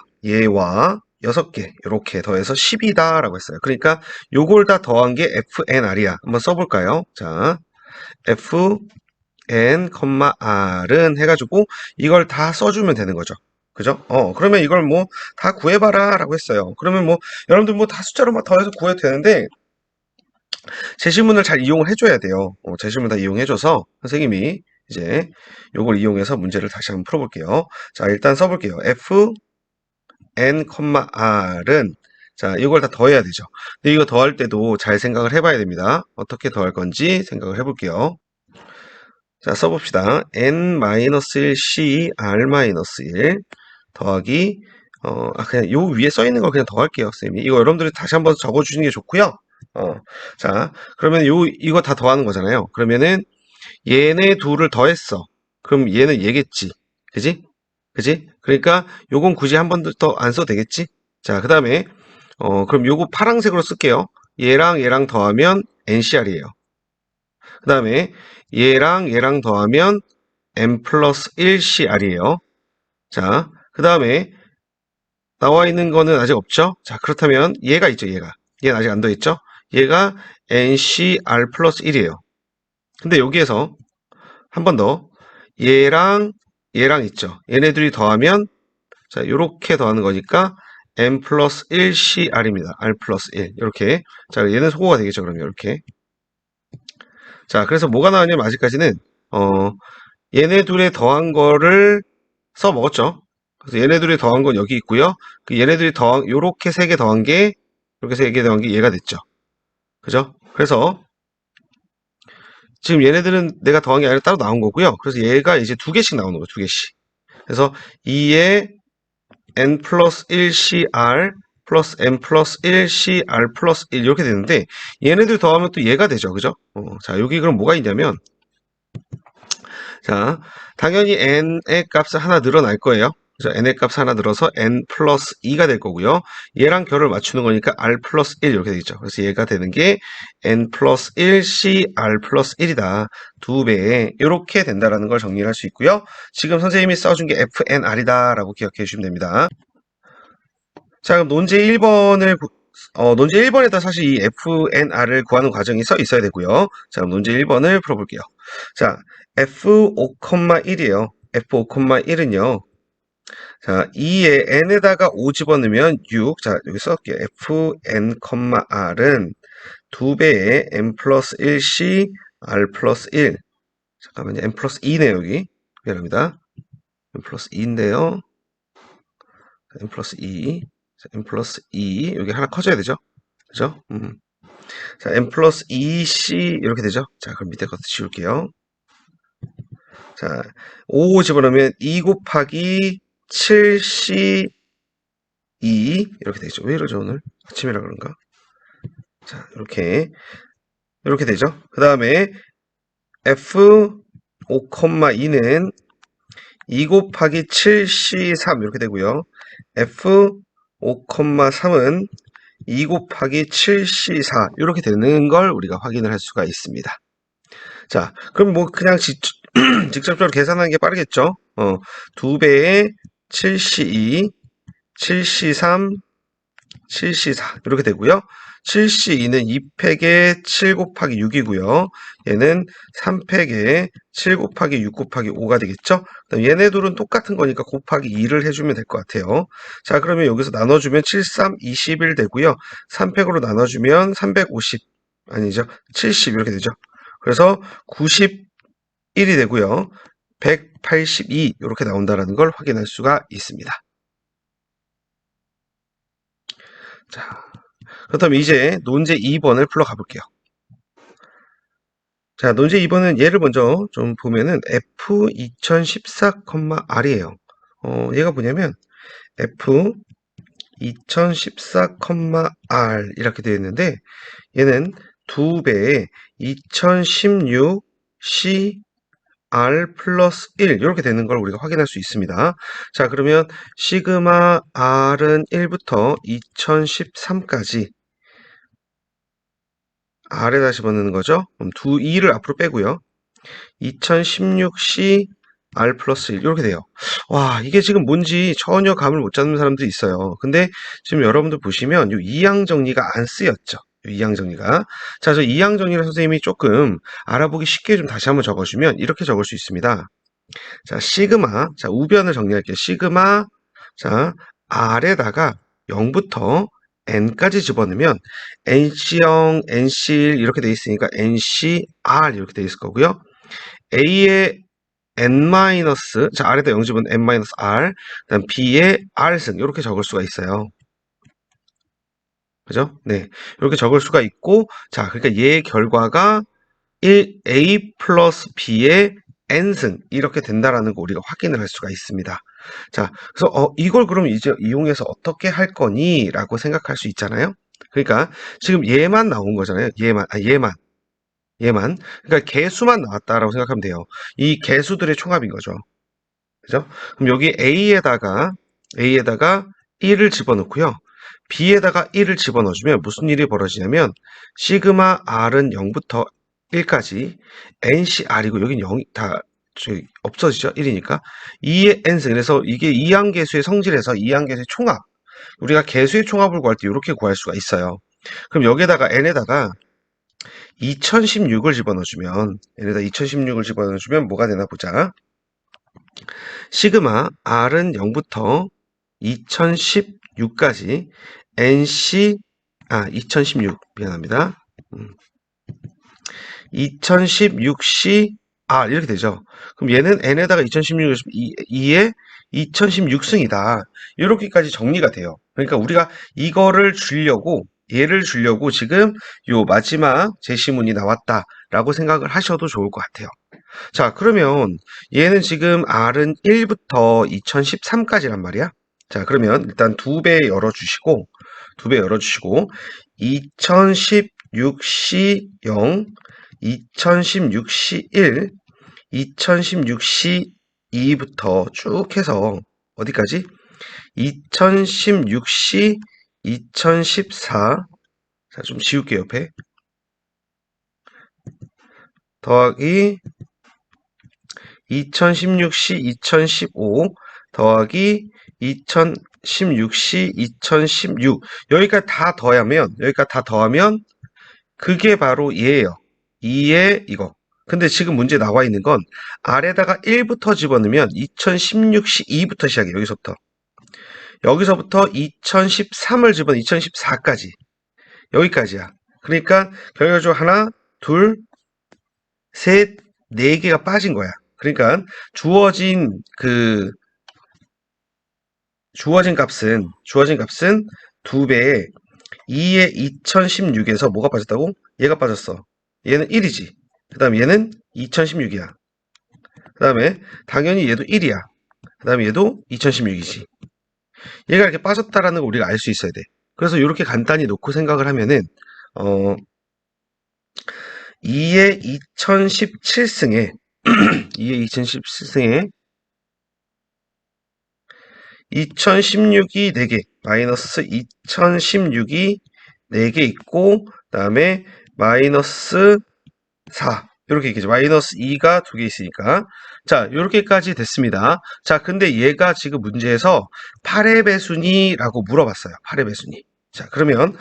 [SPEAKER 1] 6개 이렇게 더해서 10이다 라고 했어요. 그러니까 요걸 다 더한 게 FNR이야. 한번 써볼까요? 자, FN, R은 해가지고 이걸 다 써주면 되는 거죠. 그죠? 그러면 이걸 뭐 다 구해봐라 라고 했어요. 그러면 뭐 여러분들 뭐 다 숫자로 막 더해서 구해도 되는데 제시문을 잘 이용을 해줘야 돼요. 제시문 다 이용해줘서 선생님이 이제 요걸 이용해서 문제를 다시 한번 풀어볼게요. 자, 일단 써볼게요. f n, r은 자, 이걸 다 더해야 되죠. 근데 이거 더할 때도 잘 생각을 해봐야 됩니다. 어떻게 더할 건지 생각을 해볼게요. 자, 써봅시다. n-1 c r-1 더하기 그냥 요 위에 써 있는 거 그냥 더할게요, 선생님이. 이거 여러분들이 다시 한번 적어주시는 게 좋고요. 자, 그러면 이거 다 더하는 거잖아요. 그러면은 얘네 둘을 더했어. 그럼 얘는 얘겠지. 그지? 그지? 그러니까 요건 굳이 한 번 더 안 써도 되겠지? 자, 그 다음에 그럼 요거 파란색으로 쓸게요. 얘랑 얘랑 더하면 NCR이에요. 그 다음에 얘랑 더하면 n 플러스 1CR이에요. 자, 그 다음에 나와 있는 거는 아직 없죠? 자, 그렇다면 얘가 있죠, 얘가. 얘는 아직 안 더했죠? 얘가 NCR 플러스 1이에요. 근데 여기에서 한 번 더 얘랑 얘랑 있죠. 얘네들이 더하면 자, 요렇게 더하는 거니까 n 플러스 1CR입니다. r 플러스 1 이렇게. 자, 얘는 소거가 되겠죠, 그러면 이렇게. 자, 그래서 뭐가 나왔냐면 아직까지는 얘네 둘의 더한 거를 써 먹었죠. 그래서 얘네 둘이 더한 건 여기 있고요. 그 얘네들이 더한 요렇게 세 개 더한 게 이렇게 세 개 더한 게 얘가 됐죠. 그죠? 그래서 지금 얘네들은 내가 더한 게 아니라 따로 나온 거고요. 그래서 얘가 이제 두 개씩 나오는 거예요. 두 개씩. 그래서 2에 n 플러스 1cr 플러스 n 플러스 1cr 플러스 1 이렇게 되는데 얘네들 더하면 또 얘가 되죠. 그죠? 자, 여기 그럼 뭐가 있냐면 자, 당연히 n의 값을 하나 늘어날 거예요. 그래서 n의 값 하나 늘어서 n 플러스 2가 될 거고요. 얘랑 결을 맞추는 거니까 r 플러스 1 이렇게 되겠죠. 그래서 얘가 되는 게 n 플러스 1 c r 플러스 1이다. 두 배 이렇게 된다라는 걸 정리할 수 있고요. 지금 선생님이 써준 게 fnr이다 라고 기억해 주시면 됩니다. 자, 그럼 논제 1번을 논제 1번에다 사실 이 fnr을 구하는 과정이 써 있어야 되고요. 자, 그럼 논제 1번을 풀어볼게요. 자, f5,1이에요. f5,1은요. 자, 2에 n에다가 5 집어넣으면 6. 자, 여기 써볼게요. fn,r은 2배의 n 플러스 1c r 플러스 1. 잠깐만요. n 플러스 2네요, 여기. 미안합니다. n 플러스 2인데요. n 플러스 2. 자, n 플러스 2. 여기 하나 커져야 되죠? 그죠? 자, n 플러스 2c 이렇게 되죠? 자, 그럼 밑에 것도 지울게요. 자, 5 집어넣으면 2 곱하기 7c2 이렇게 되죠. 왜 이러죠, 오늘? 아침이라 그런가? 자, 이렇게 되죠. 그 다음에 f5,2는 2 곱하기 7c3 이렇게 되고요. f5,3은 2 곱하기 7c4 이렇게 되는 걸 우리가 확인을 할 수가 있습니다. 자, 그럼 뭐 그냥 직접적으로 계산하는 게 빠르겠죠. 2배의 7c2, 7c3, 7c4 이렇게 되고요. 7c2는 2팩에 7 곱하기 6이고요. 얘는 3팩에 7 곱하기 6 곱하기 5가 되겠죠. 얘네 둘은 똑같은 거니까 곱하기 2를 해주면 될 것 같아요. 자, 그러면 여기서 나눠주면 7, 3, 21 되고요. 3팩으로 나눠주면 350 아니죠. 70 이렇게 되죠. 그래서 91이 되고요. 182 이렇게 나온다는 걸 확인할 수가 있습니다. 자, 그렇다면 이제 논제 2번을 풀러 가볼게요. 자, 논제 2번은 얘를 먼저 좀 보면은 F2014,R이에요. 얘가 뭐냐면 F2014,R 이렇게 되어 있는데 얘는 2배의 2016C R 플러스 1 이렇게 되는 걸 우리가 확인할 수 있습니다. 자, 그러면 시그마 R은 1부터 2013까지 R에다 집어넣는 거죠. 그럼 2를 앞으로 빼고요. 2016C R 플러스 1 이렇게 돼요. 와, 이게 지금 뭔지 전혀 감을 못 잡는 사람들이 있어요. 근데 지금 여러분들 보시면 이 이항 정리가 안 쓰였죠. 이항 정리가. 자, 저 이항 정리를 선생님이 조금 알아보기 쉽게 좀 다시 한번 적어주면 이렇게 적을 수 있습니다. 자, 시그마. 자, 우변을 정리할게요. 시그마. 자, R에다가 0부터 n까지 집어넣으면 NC0, NC1 이렇게 돼 있으니까 NCR 이렇게 돼 있을 거고요. A의 자, 아래다 0집은 n-r, 그다음 b의 r승, 이렇게 적을 수가 있어요. 그죠? 네. 이렇게 적을 수가 있고, 자, 그러니까 얘의 결과가 a 플러스 b의 n승, 이렇게 된다라는 거 우리가 확인을 할 수가 있습니다. 자, 그래서, 이걸 그럼 이제 이용해서 어떻게 할 거니? 라고 생각할 수 있잖아요? 그러니까, 지금 얘만 나온 거잖아요. 얘만. 그러니까 개수만 나왔다라고 생각하면 돼요. 이 개수들의 총합인 거죠. 그죠? 그럼 여기 A에다가 1을 집어넣고요. B에다가 1을 집어넣어주면 무슨 일이 벌어지냐면, 시그마 R은 0부터 1까지, NCR이고, 여긴 0이 다, 없어지죠? 1이니까. 2의 N승. 그래서 이게 이항계수의 성질에서 이항계수의 총합. 우리가 개수의 총합을 구할 때 이렇게 구할 수가 있어요. 그럼 여기에다가 N에다가 2016을 집어넣어주면 뭐가 되나 보자. 시그마 R은 0부터 2016까지 NC 2016 미안합니다. 2016C R 이렇게 되죠. 그럼 얘는 N에다가 2016을 2에 2016승이다. 이렇게까지 정리가 돼요. 그러니까 우리가 얘를 주려고 지금 요 마지막 제시문이 나왔다라고 생각을 하셔도 좋을 것 같아요. 자, 그러면 얘는 지금 R은 1부터 2013까지란 말이야. 자, 그러면 일단 두 배 열어주시고 2016C 0, 2016C 1, 2016C 2부터 쭉 해서 어디까지? 2016C 2014, 자, 좀 지울게 옆에. 더하기 2016C 2015 더하기 2016C 2016 여기까지 다 더하면 그게 바로 얘예요. 2에 이거. 근데 지금 문제 나와 있는 건 아래다가 1부터 집어넣으면 2016C 2부터 시작해. 여기서부터 2013을 집어넣으면 2014까지. 여기까지야. 그러니까 결과적으로 하나, 둘, 셋, 네 개가 빠진 거야. 그러니까 주어진 값은 2배에 2의 2016에서 뭐가 빠졌다고? 얘가 빠졌어. 얘는 1이지. 그 다음에 얘는 2016이야. 그 다음에 당연히 얘도 1이야. 그 다음에 얘도 2016이지. 얘가 이렇게 빠졌다라는 걸 우리가 알 수 있어야 돼. 그래서 이렇게 간단히 놓고 생각을 하면은 2의 2017승에 2016이 4개, 마이너스 2016이 4개 있고, 그 다음에 마이너스 4. 이렇게 있겠죠. 마이너스 2가 2개 있으니까. 자, 이렇게까지 됐습니다. 자, 근데 얘가 지금 문제에서 8의 배수니? 라고 물어봤어요. 8의 배수니. 자, 그러면,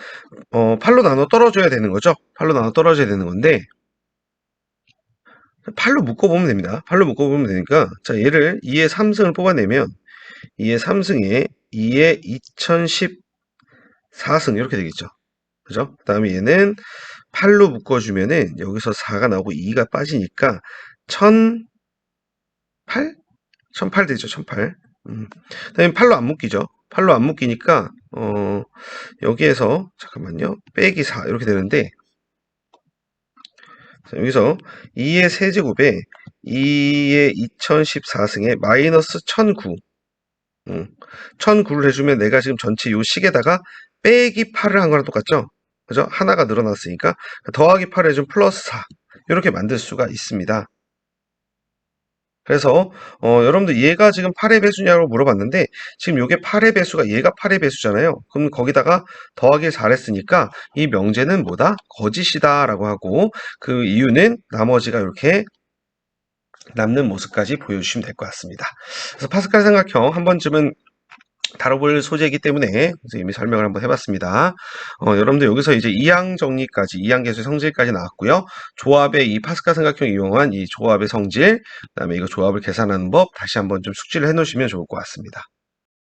[SPEAKER 1] 8로 나눠 떨어져야 되는 거죠. 8로 나눠 떨어져야 되는 건데, 8로 묶어보면 됩니다. 8로 묶어보면 되니까, 자, 얘를 2의 3승을 뽑아내면, 2의 3승에 2의 2014승 이렇게 되겠죠. 그죠? 그 다음에 얘는 8로 묶어주면은 여기서 4가 나오고 2가 빠지니까 1008? 1008 되죠. 1008. 그 다음에 8로 안 묶이죠. 8로 안 묶이니까 여기에서 잠깐만요. 빼기 4 이렇게 되는데 자, 여기서 2의 세제곱에 2의 2014승에 마이너스 1009 1009를 해주면 내가 지금 전체 요 식에다가 빼기 8을 한 거랑 똑같죠? 그죠? 하나가 늘어났으니까 더하기 8을 해주면 플러스 4 이렇게 만들 수가 있습니다. 그래서 여러분들 얘가 지금 8의 배수냐고 물어봤는데 지금 요게 8의 배수가 얘가 8의 배수잖아요. 그럼 거기다가 더하기를 잘했으니까 이 명제는 뭐다? 거짓이다 라고 하고 그 이유는 나머지가 이렇게 남는 모습까지 보여주시면 될 것 같습니다. 그래서 파스칼 삼각형 한 번쯤은 다뤄볼 소재이기 때문에 이미 설명을 한번 해봤습니다. 여러분들 여기서 이제 이항 정리까지, 이항계수의 성질까지 나왔고요. 조합의 이 파스칼 삼각형 이용한 이 조합의 성질, 그다음에 이거 조합을 계산하는 법 다시 한번 좀 숙지를 해놓으시면 좋을 것 같습니다.